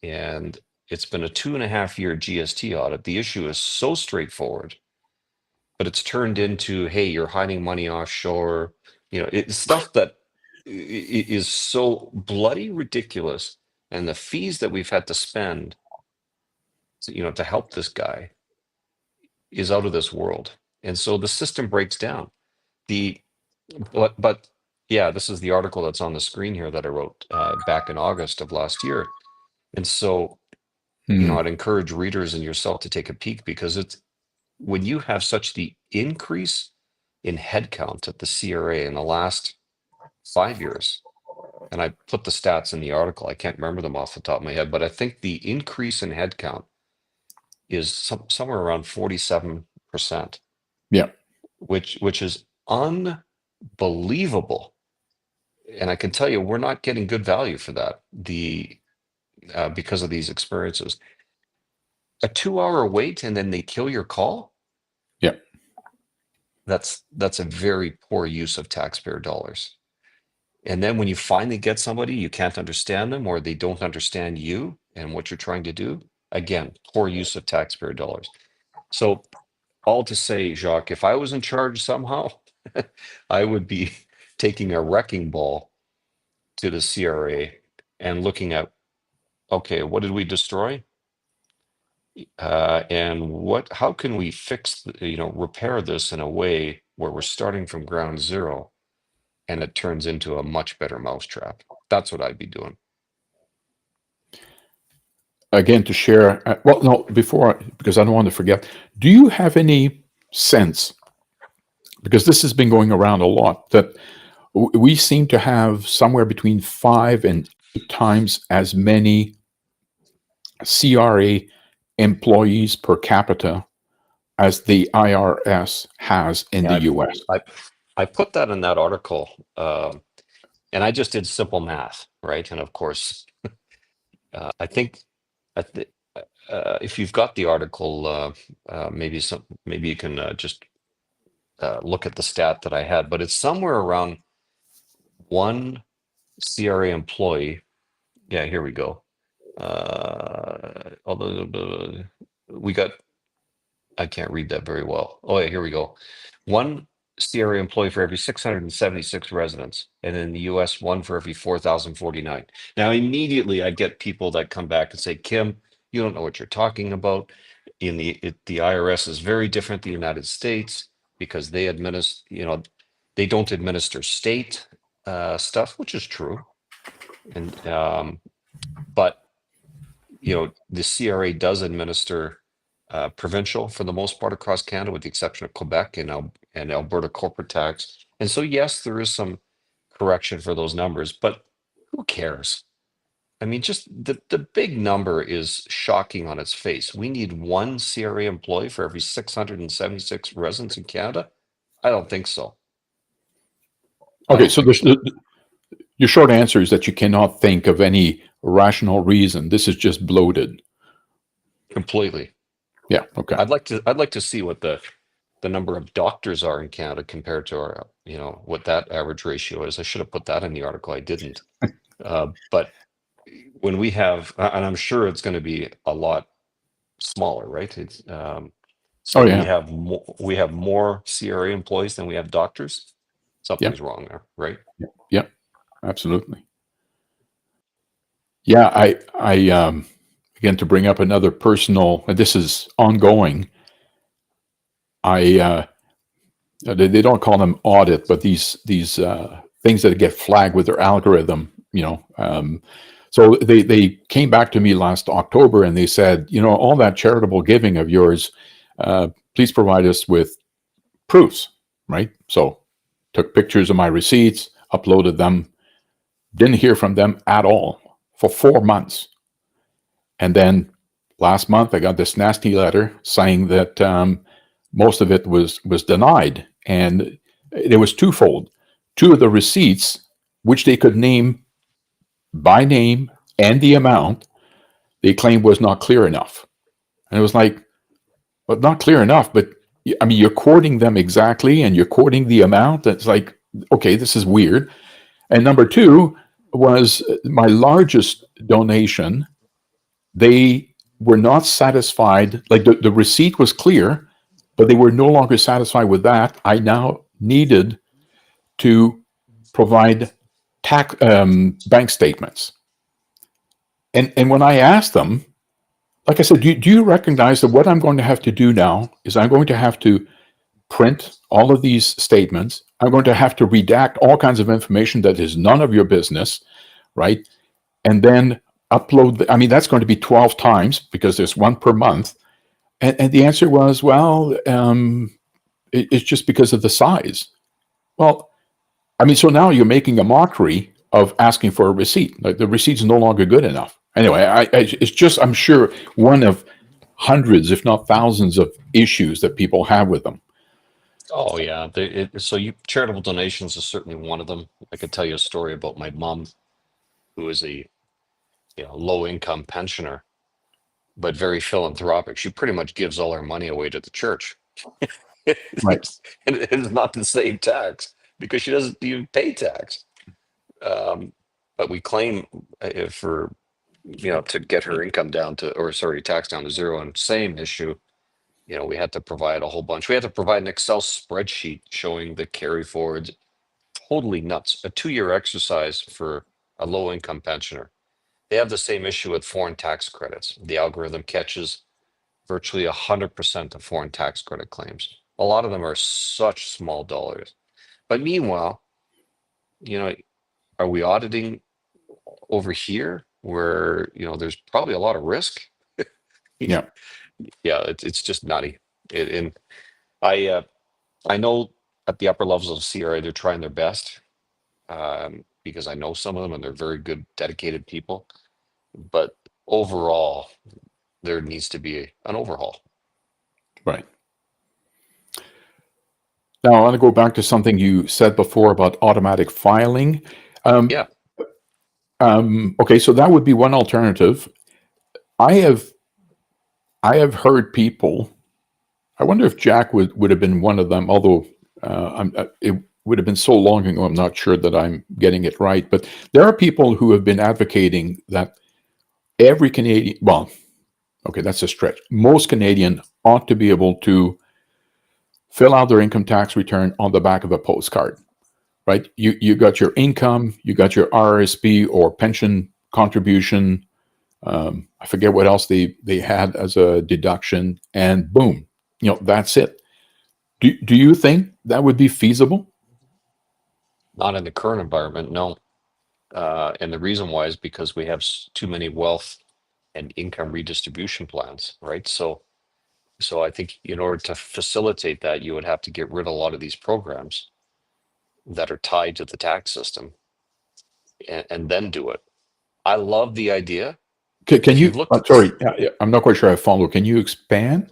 and it's been a 2.5-year GST audit. The issue is so straightforward, but it's turned into, hey, you're hiding money offshore. It's stuff that is so bloody ridiculous, and the fees that we've had to spend, to help this guy is out of this world. And so the system breaks down. But Yeah, this is the article that's on the screen here that I wrote back in August of last year. And so, I'd encourage readers and yourself to take a peek, because it's when you have such the increase in headcount at the CRA in the last 5 years, and I put the stats in the article. I can't remember them off the top of my head, but I think the increase in headcount is somewhere around 47%, Yeah. which is unbelievable. And I can tell you, we're not getting good value for that. Because of these experiences, a 2-hour wait and then they kill your call. Yeah. That's a very poor use of taxpayer dollars. And then when you finally get somebody, you can't understand them, or they don't understand you and what you're trying to do. Again, poor use of taxpayer dollars. So, all to say, Jacques, if I was in charge somehow, I would be taking a wrecking ball to the CRA and looking at, okay, what did we destroy? And how can we repair this in a way where we're starting from ground zero and it turns into a much better mousetrap? That's what I'd be doing. Again, to share, well, no, because I don't want to forget, do you have any sense, because this has been going around a lot, that we seem to have somewhere between 5 and 8 times as many CRA employees per capita as the IRS has in the US? I put that in that article, and I just did simple math, right? And of course, I think if you've got the article, maybe you can just look at the stat that I had, but it's somewhere around one CRA employee. Yeah, here we go. Although I can't read that very well. Oh yeah, here we go. One CRA employee for every 676 residents, and in the US, one for every 4,049. Now, immediately I get people that come back and say, Kim, you don't know what you're talking about. The IRS is very different than the United States, because they they don't administer state stuff, which is true. And but the CRA does administer provincial for the most part across Canada, with the exception of Quebec and Alberta corporate tax. And so, yes, there is some correction for those numbers, but who cares? I mean, just the big number is shocking on its face. We need one CRA employee for every 676 residents in Canada. I don't think so. Okay, so your short answer is that you cannot think of any rational reason. This is just bloated. Completely. Yeah. Okay. I'd like to see what the number of doctors are in Canada compared to our, what that average ratio is. I should have put that in the article. I didn't. But when we have, and I'm sure it's going to be a lot smaller, right? It's so yeah. we have more CRA employees than we have doctors. Something's wrong there, right? Yeah. Absolutely. Yeah. I again, to bring up another personal, and this is ongoing. They don't call them audit, but these things that get flagged with their algorithm, so they came back to me last October and they said, all that charitable giving of yours, please provide us with proofs, right? So took pictures of my receipts, uploaded them, didn't hear from them at all for 4 months. And then last month I got this nasty letter saying that most of it was denied. And it was twofold. 2 of the receipts, which they could name by name and the amount, they claimed was not clear enough. And it was like, well, not clear enough, but I mean, you're quoting them exactly and you're quoting the amount. That's like, okay, this is weird. And number 2 was my largest donation. They were not satisfied. Like the receipt was clear, but they were no longer satisfied with that. I now needed to provide bank statements. And when I asked them, like I said, do you recognize that what I'm going to have to do now is I'm going to have to print all of these statements. I'm going to have to redact all kinds of information that is none of your business, right? And then upload. I mean, that's going to be 12 times because there's one per month. And the answer was, well, it's just because of the size. Well, I mean, so now you're making a mockery of asking for a receipt. Like the receipt's no longer good enough. Anyway, it's just, I'm sure, one of hundreds, if not thousands, of issues that people have with them. Oh yeah. So charitable donations is certainly one of them. I could tell you a story about my mom, who is a low income pensioner, but very philanthropic. She pretty much gives all her money away to the church. Right. And it's not to save tax because she doesn't even pay tax. But we claim for to get her income down to, or sorry, tax down to zero. And same issue, we had to provide a whole bunch. We had to provide an Excel spreadsheet showing the carry forwards. Totally nuts. A 2-year exercise for a low income pensioner. They have the same issue with foreign tax credits. The algorithm catches virtually 100% of foreign tax credit claims. A lot of them are such small dollars. But meanwhile, are we auditing over here where, there's probably a lot of risk? Yeah. Yeah, it's just nutty. And I know at the upper levels of CRA, they're trying their best because I know some of them and they're very good, dedicated people. But overall, there needs to be an overhaul. Right. Now, I want to go back to something you said before about automatic filing. Yeah. Okay, so that would be one alternative. I have heard people. I wonder if Jack would have been one of them, although it would have been so long ago, I'm not sure that I'm getting it right. But there are people who have been advocating that every Canadian, well, okay, that's a stretch. Most Canadian ought to be able to fill out their income tax return on the back of a postcard, right? You got your income, you got your RRSP or pension contribution. I forget what else they had as a deduction, and boom, that's it. Do you think that would be feasible? Not in the current environment, no. And the reason why is because we have too many wealth and income redistribution plans, right? So I think in order to facilitate that, you would have to get rid of a lot of these programs that are tied to the tax system and then do it. I love the idea. Can If you? you've looked at Sorry, I'm not quite sure I follow. Can you expand?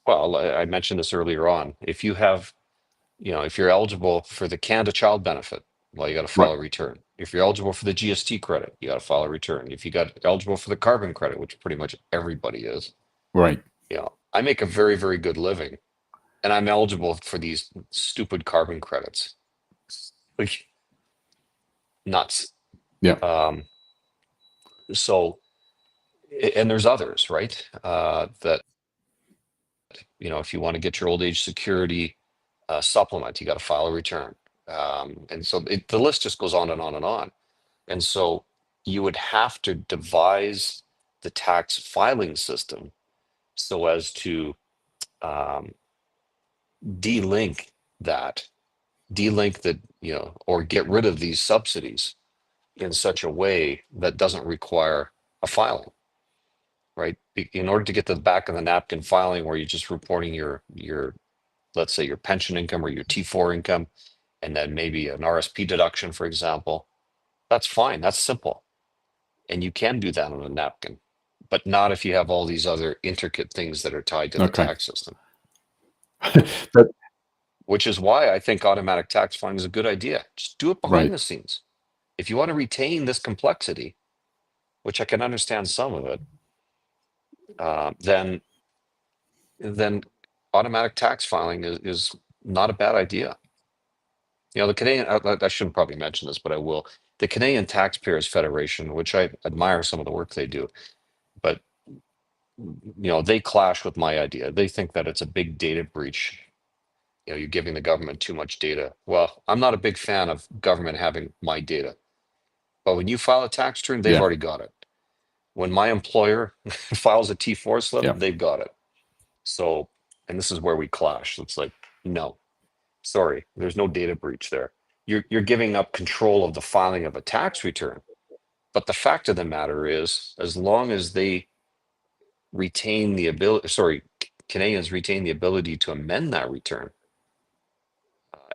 Well, I mentioned this earlier on. If you have, if you're eligible for the Canada Child Benefit, well, you got to file Right. a return. If you're eligible for the GST credit, you got to file a return. If you got eligible for the carbon credit, which pretty much everybody is, Right. I make a very, very good living, and I'm eligible for these stupid carbon credits. Like nuts. Yeah. So, and there's others, right? That if you want to get your old age security supplement, you got to file a return. And so the list just goes on and on and on. And so you would have to devise the tax filing system so as to delink the, or get rid of these subsidies in such a way that doesn't require a filing, right? In order to get to the back of the napkin filing where you're just reporting your let's say your pension income or your T4 income, and then maybe an RSP deduction, for example, that's fine. That's simple. And you can do that on a napkin, but not if you have all these other intricate things that are tied to the Okay. tax system. But Which is why I think automatic tax filing is a good idea. Just do it behind right. the scenes. If you want to retain this complexity, which I can understand some of it, then automatic tax filing is not a bad idea. The Canadian, I shouldn't probably mention this, but I will. The Canadian Taxpayers Federation, which I admire some of the work they do, but they clash with my idea. They think that it's a big data breach. You're giving the government too much data. Well, I'm not a big fan of government having my data. But when you file a tax return, they've Yeah. already got it. When my employer files a T4 slip, Yeah. they've got it. So And this is where we clash. It's like, no, sorry, there's no data breach there. You're giving up control of the filing of a tax return. But the fact of the matter is, as long as they retain the ability, sorry, Canadians retain the ability to amend that return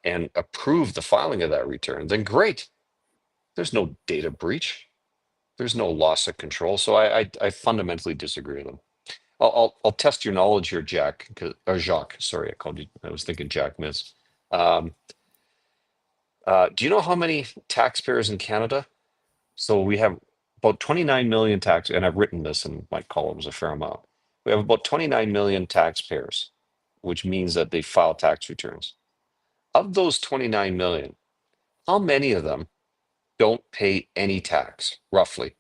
and approve the filing of that return, then great. There's no data breach. There's no loss of control. So I fundamentally disagree with them. I'll test your knowledge here, Jack, or Jacques. Sorry, I called you. I was thinking Jack Miss. Do you know how many taxpayers in Canada? So we have about 29 million tax, and I've written this in my columns a fair amount. We have about 29 million taxpayers, which means that they file tax returns. Of those 29 million, how many of them don't pay any tax, roughly?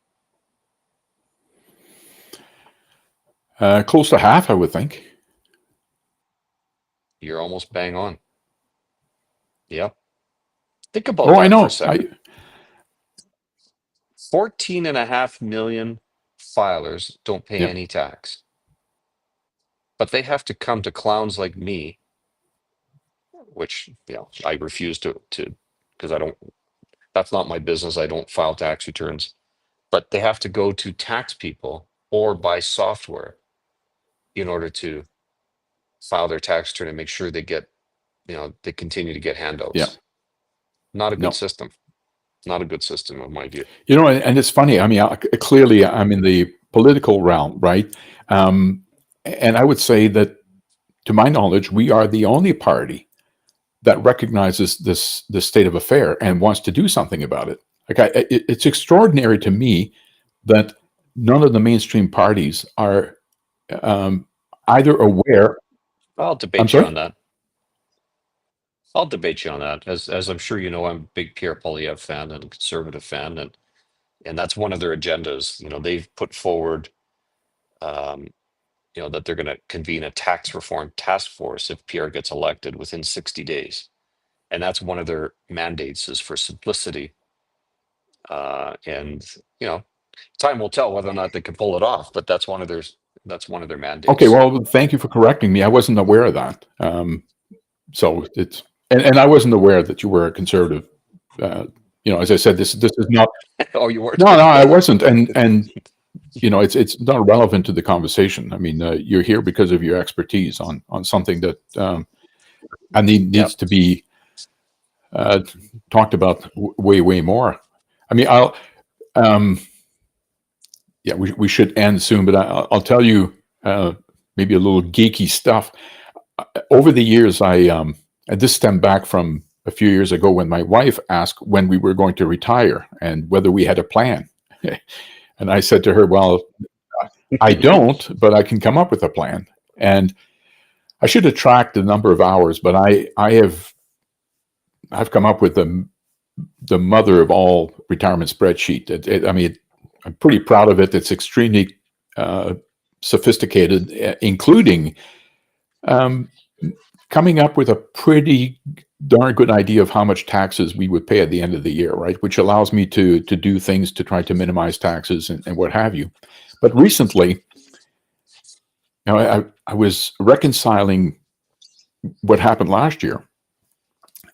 Close to half, I would think. You're almost bang on. Yep. Think about Oh, I that for know. a second. 14.5 million filers don't pay Yeah. any tax. But they have to come to clowns like me, which, I refuse to because that's not my business. I don't file tax returns. But they have to go to tax people or buy software in order to file their tax return and make sure they get, they continue to get handouts. Yeah. Not a good No. system. Not a good system of my view. And it's funny. I mean, clearly, I'm in the political realm, right? And I would say that, to my knowledge, we are the only party that recognizes this state of affair and wants to do something about it. Like, it's extraordinary to me that none of the mainstream parties are either aware. I'll I'm debate you sorry? on that. I'll debate you on that. As I'm sure you know, I'm a big Pierre Poilievre fan and a conservative fan, and that's one of their agendas. They've put forward, that they're going to convene a tax reform task force if Pierre gets elected within 60 days, and that's one of their mandates is for simplicity. And time will tell whether or not they can pull it off. But that's one of their mandates. Okay, well, thank you for correcting me. I wasn't aware of that. So it's and I wasn't aware that you were a conservative. As I said, this is not. Oh, you weren't? No, I wasn't, and it's not relevant to the conversation. I mean, you're here because of your expertise on something that needs to be talked about way more. I mean, we should end soon, but I'll tell you maybe a little geeky stuff. Over the years, and this stemmed back from a few years ago when my wife asked when we were going to retire and whether we had a plan. And I said to her, well, I don't, but I can come up with a plan. And I should have tracked the number of hours, but I've come up with the mother of all retirement spreadsheet. I mean, I'm pretty proud of it. It's extremely sophisticated, including coming up with a pretty darn good idea of how much taxes we would pay at the end of the year, right? Which allows me to do things to try to minimize taxes and what have you. But recently, I was reconciling what happened last year.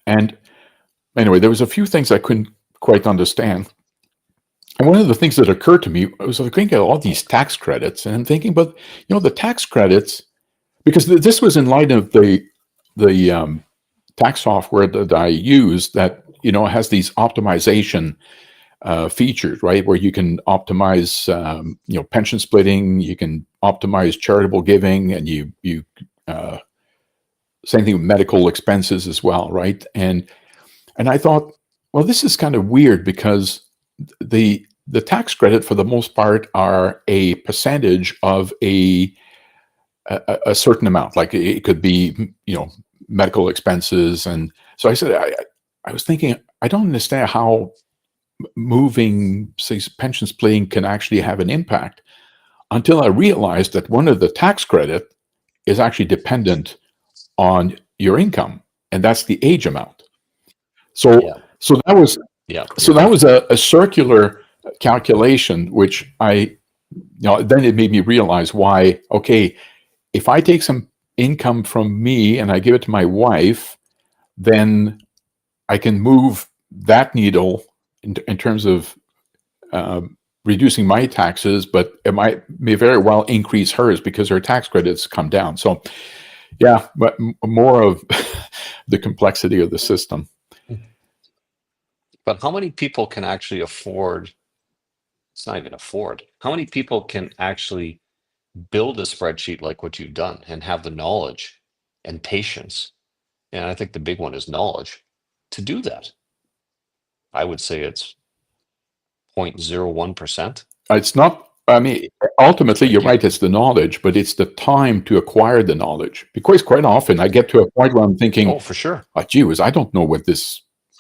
And anyway, there was a few things I couldn't quite understand. And one of the things that occurred to me was looking at all these tax credits, and I'm thinking, but the tax credits, because this was in light of the tax software that I use that has these optimization features, right, where you can optimize pension splitting, you can optimize charitable giving, and you same thing with medical expenses as well, right? And I thought, well, this is kind of weird because the tax credit for the most part are a percentage of a certain amount, like it could be medical expenses. And so I said, I was thinking, I don't understand how moving, say, pension splitting can actually have an impact, until I realized that one of the tax credit is actually dependent on your income, and that's the age amount. So that was that was a circular calculation, which then it made me realize why. Okay, if I take some income from me and I give it to my wife, then I can move that needle in terms of reducing my taxes, but it may very well increase hers because her tax credits come down. So, yeah, but more of the complexity of the system. But how many people can actually afford? It's not even afford. How many people can actually build a spreadsheet like what you've done and have the knowledge and patience? And I think the big one is knowledge to do that. I would say it's 0.01%. It's not, I mean, ultimately, Thank you're you. right, it's the knowledge, but it's the time to acquire the knowledge. Because quite often I get to a point where I'm thinking, Oh, for sure. oh, gee whiz, I don't know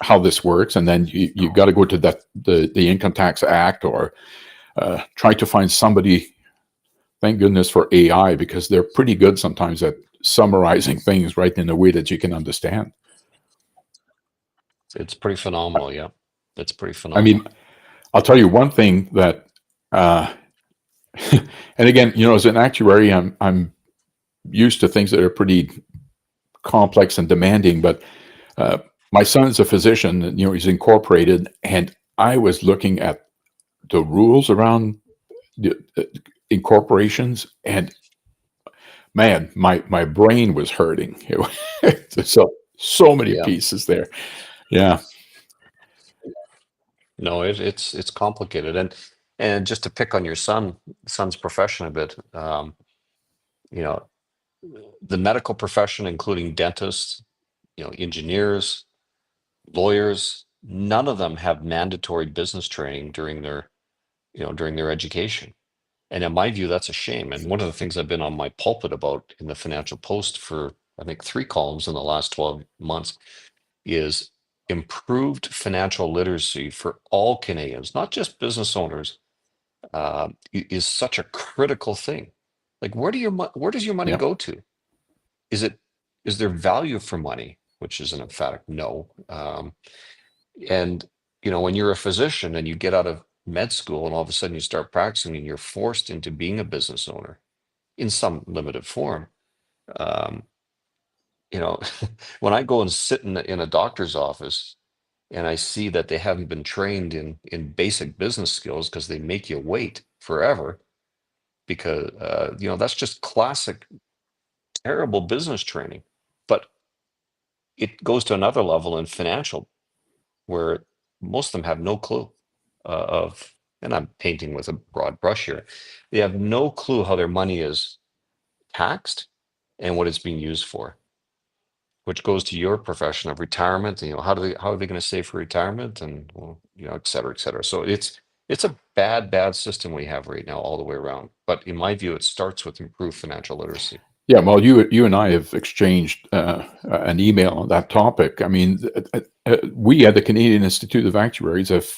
how this works. And then you got to go to the Income Tax Act or try to find somebody. Thank goodness for AI, because they're pretty good sometimes at summarizing things right in a way that you can understand. It's pretty phenomenal. Yeah. It's pretty I phenomenal. mean, I'll tell you one thing that, and again, as an actuary, I'm used to things that are pretty complex and demanding, but my son's a physician, and, he's incorporated, and I was looking at the rules around the incorporations, and man, my brain was hurting. So many Yeah. pieces there. Yeah. No, it's complicated. And just to pick on your son's profession a bit, you know, the medical profession, including dentists, engineers, lawyers, none of them have mandatory business training during their education. And in my view, that's a shame. And one of the things I've been on my pulpit about in the Financial Post for, I think, 3 columns in the last 12 months is improved financial literacy for all Canadians, not just business owners, is such a critical thing. Like, where does your money Yeah. go to? Is there value for money, which is an emphatic no. And when you're a physician and you get out of med school and all of a sudden you start practicing and you're forced into being a business owner in some limited form, um, when I go and sit in a doctor's office and I see that they haven't been trained in basic business skills because they make you wait forever, because that's just classic terrible business training. But it goes to another level in financial, where most of them have no clue of, and I'm painting with a broad brush here, they have no clue how their money is taxed and what it's being used for, which goes to your profession of retirement. How are they going to save for retirement, and et cetera, et cetera. So it's a bad system we have right now all the way around. But in my view, it starts with improved financial literacy. Yeah, well, you and I have exchanged an email on that topic. I mean, we at the Canadian Institute of Actuaries have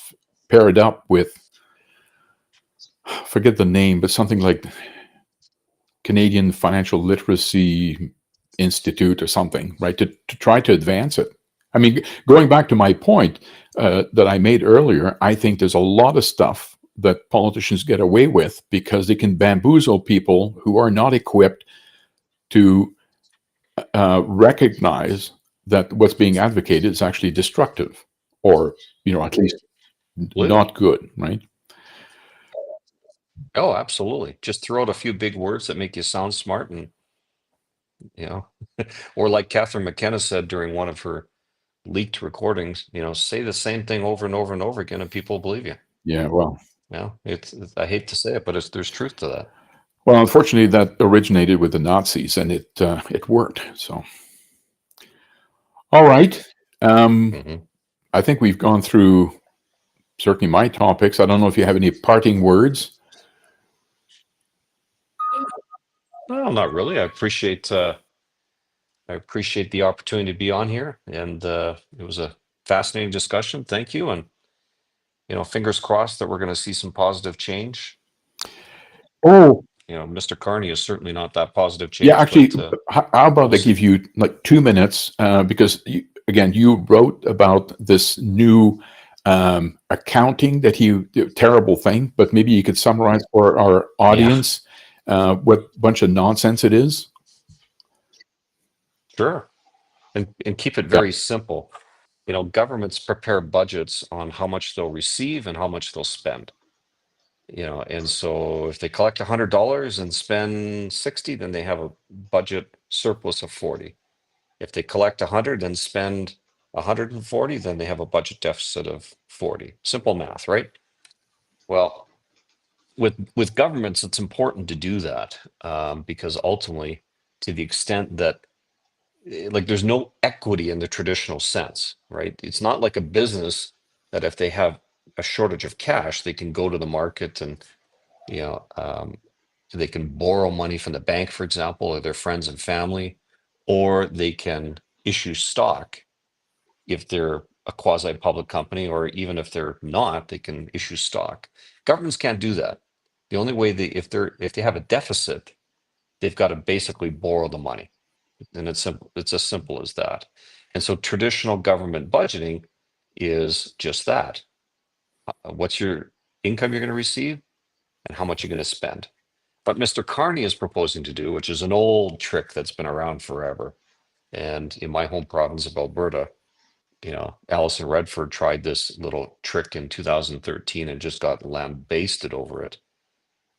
paired up with, forget the name, but something like Canadian Financial Literacy Institute or something, right, to try to advance it. I mean, going back to my point that I made earlier, I think there's a lot of stuff that politicians get away with because they can bamboozle people who are not equipped to recognize that what's being advocated is actually destructive, or at least not good, right? Oh, absolutely. Just throw out a few big words that make you sound smart, and or like Catherine McKenna said during one of her leaked recordings, say the same thing over and over and over again, and people believe you. Yeah, well, it's I hate to say it, but there's truth to that. well, unfortunately, that originated with the Nazis, and it worked. So, all right, I think we've gone through certainly my topics. I don't know if you have any parting words. Well, not really. I appreciate the opportunity to be on here, and it was a fascinating discussion. Thank you, and fingers crossed that we're going to see some positive change. Oh, Mr. Carney is certainly not that positive change. yeah, actually, but, how about we'll I give you like 2 minutes because you wrote about this new accounting terrible thing, but maybe you could summarize for our audience what bunch of nonsense it is. Sure. And keep it Yeah. very simple. Governments prepare budgets on how much they'll receive and how much they'll spend. And so if they collect $100 and spend 60, then they have a budget surplus of 40. If they collect 100 and spend 140, then they have a budget deficit of 40. Simple math, right? Well, with governments, it's important to do that, because ultimately, to the extent that like there's no equity in the traditional sense, right? It's not like a business that if they have a shortage of cash, they can go to the market and you know um, they can borrow money from the bank, for example, or their friends and family, or they can issue stock if they're a quasi-public company, or even if they're not, they can issue stock. Governments can't do that. The only way if they have a deficit, they've got to basically borrow the money, and it's simple. It's as simple as that. And so traditional government budgeting is just that. What's your income you're going to receive, and how much you're going to spend. But Mr. Carney is proposing to do, which is an old trick that's been around forever. And in my home province of Alberta, Alison Redford tried this little trick in 2013 and just got lambasted over it.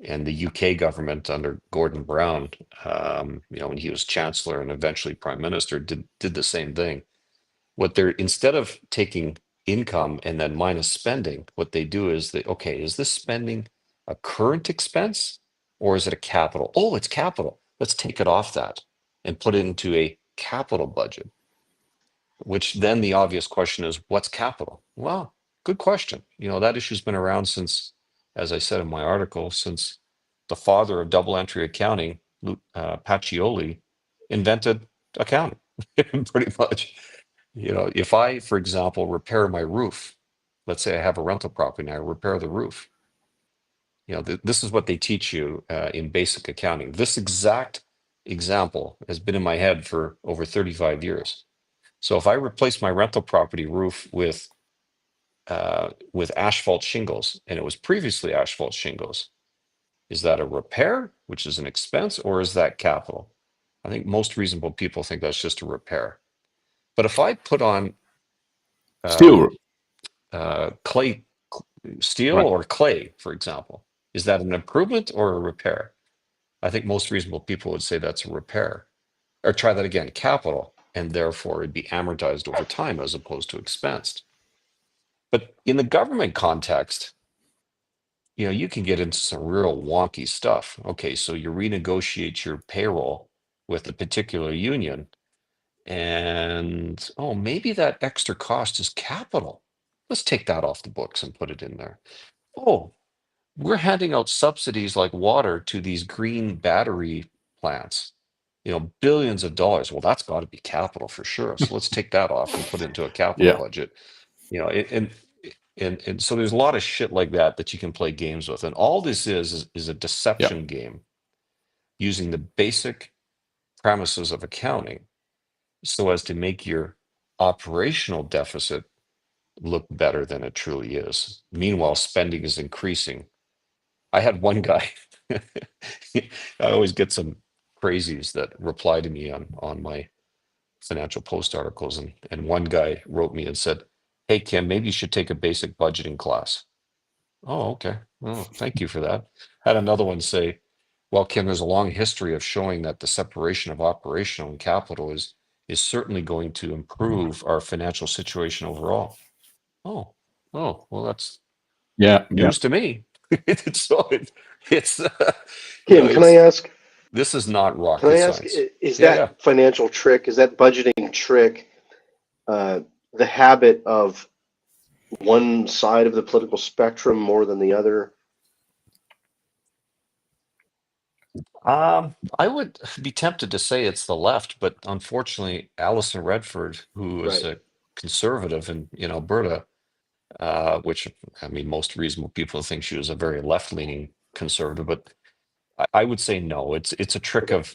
And the UK government under Gordon Brown, when he was chancellor and eventually prime minister, did the same thing. What they're instead of taking income and then minus spending, what they do is okay, is this spending a current expense or is it a capital? Oh, it's capital. Let's take it off that and put it into a capital budget. Which then the obvious question is, what's capital? Well, good question. That issue's been around since, as I said in my article, since the father of double entry accounting, Pacioli, invented accounting. Pretty much. If I, for example, repair my roof, let's say I have a rental property and I repair the roof, this is what they teach you in basic accounting. This exact example has been in my head for over 35 years. So if I replace my rental property roof with asphalt shingles, and it was previously asphalt shingles, is that a repair, which is an expense, or is that capital? I think most reasonable people think that's just a repair. But if I put on Still, clay, steel right. or clay, for example, is that an improvement or a repair? I think most reasonable people would say that's a repair. Or try that again, capital, and therefore it'd be amortized over time as opposed to expensed. But in the government context, you can get into some real wonky stuff. Okay, so you renegotiate your payroll with a particular union, and oh, maybe that extra cost is capital. Let's take that off the books and put it in there. Oh, we're handing out subsidies like water to these green battery plants, billions of dollars. Well, that's got to be capital for sure. So let's take that off and put it into a capital Yeah. budget. And so there's a lot of shit like that you can play games with. And all this is a deception game using the basic premises of accounting so as to make your operational deficit look better than it truly is. Meanwhile, spending is increasing. I had one guy, I always get some crazies that reply to me on my Financial Post articles. And one guy wrote me and said, "Hey, Kim, maybe you should take a basic budgeting class." Oh, okay. Oh, thank you for that. Had another one say, "Well, Kim, there's a long history of showing that the separation of operational and capital is certainly going to improve our financial situation overall." Oh, well, that's Yeah. news to me. So it's Kim, this is not can rocket I ask, science. is Yeah. that financial trick, is that budgeting trick, the habit of one side of the political spectrum more than the other? I would be tempted to say it's the left, but unfortunately, Alison Redford, who is Right. a conservative in Alberta, which I mean, most reasonable people think she was a very left-leaning conservative, but I would say no. It's a trick Okay.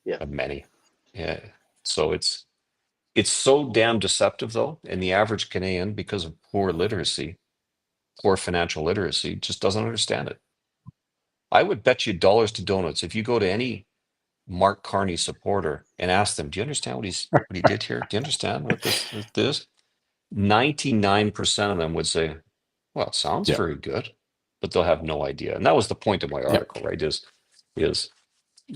Yeah. of many. Yeah. So it's so damn deceptive though, and the average Canadian, because of poor financial literacy, just doesn't understand it. I would bet you dollars to donuts if you go to any Mark Carney supporter and asked them, "Do you understand what he did here? Do you understand what this is?" 99% of them would say, "Well, it sounds Yeah. very good," but they'll have no idea. And that was the point of my Yeah. article, right? Is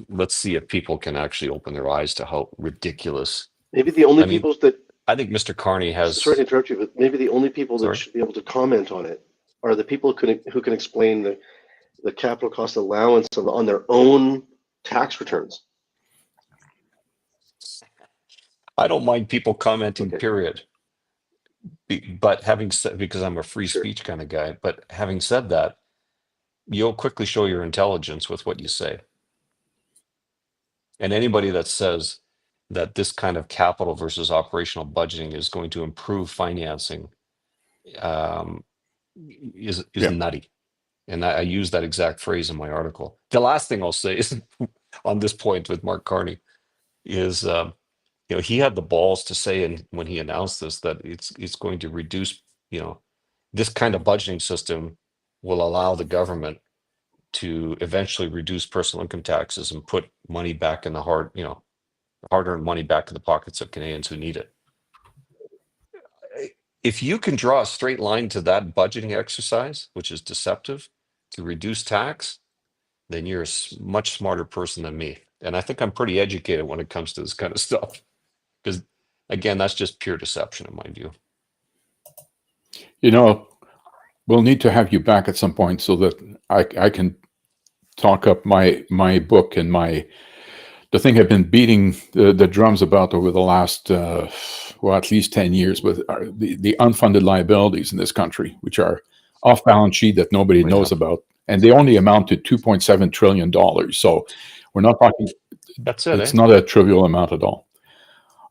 let's see if people can actually open their eyes to how ridiculous. Maybe the only I mean, people that, I think Mr. Carney has. sorry to interrupt you, but maybe the only people that Sorry? should be able to comment on it are the people who can explain the capital cost allowance on their own tax returns. I don't mind people commenting, Okay. period. But having said, because I'm a free Sure. speech kind of guy, but having said that, you'll quickly show your intelligence with what you say. And anybody that says that this kind of capital versus operational budgeting is going to improve financing is Yeah. nutty. And I use that exact phrase in my article. The last thing I'll say is on this point with Mark Carney is, he had the balls to say, when he announced this, that it's going to reduce, this kind of budgeting system will allow the government to eventually reduce personal income taxes and put money back in the hard-earned money back in the pockets of Canadians who need it. If you can draw a straight line to that budgeting exercise, which is deceptive, to reduce tax, then you're a much smarter person than me. And I think I'm pretty educated when it comes to this kind of stuff. Because, again, that's just pure deception in my view. We'll need to have you back at some point so that I can talk up my book and the thing I've been beating the drums about over the last, at least 10 years with the unfunded liabilities in this country, which are off balance sheet that nobody knows about. And they only amount to $2.7 trillion. So we're not talking, That's it. it's not a trivial amount at all.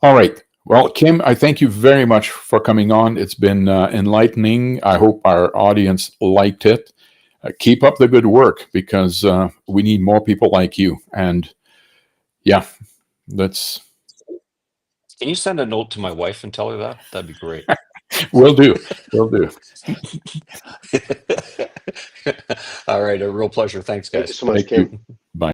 All right. Well, Kim, I thank you very much for coming on. It's been enlightening. I hope our audience liked it. Keep up the good work because we need more people like you. And yeah, let's. Can you send a note to my wife and tell her that? That'd be great. Will do. Will do. All right. A real pleasure. Thanks, guys. Thank you so much, Thank Kim. you.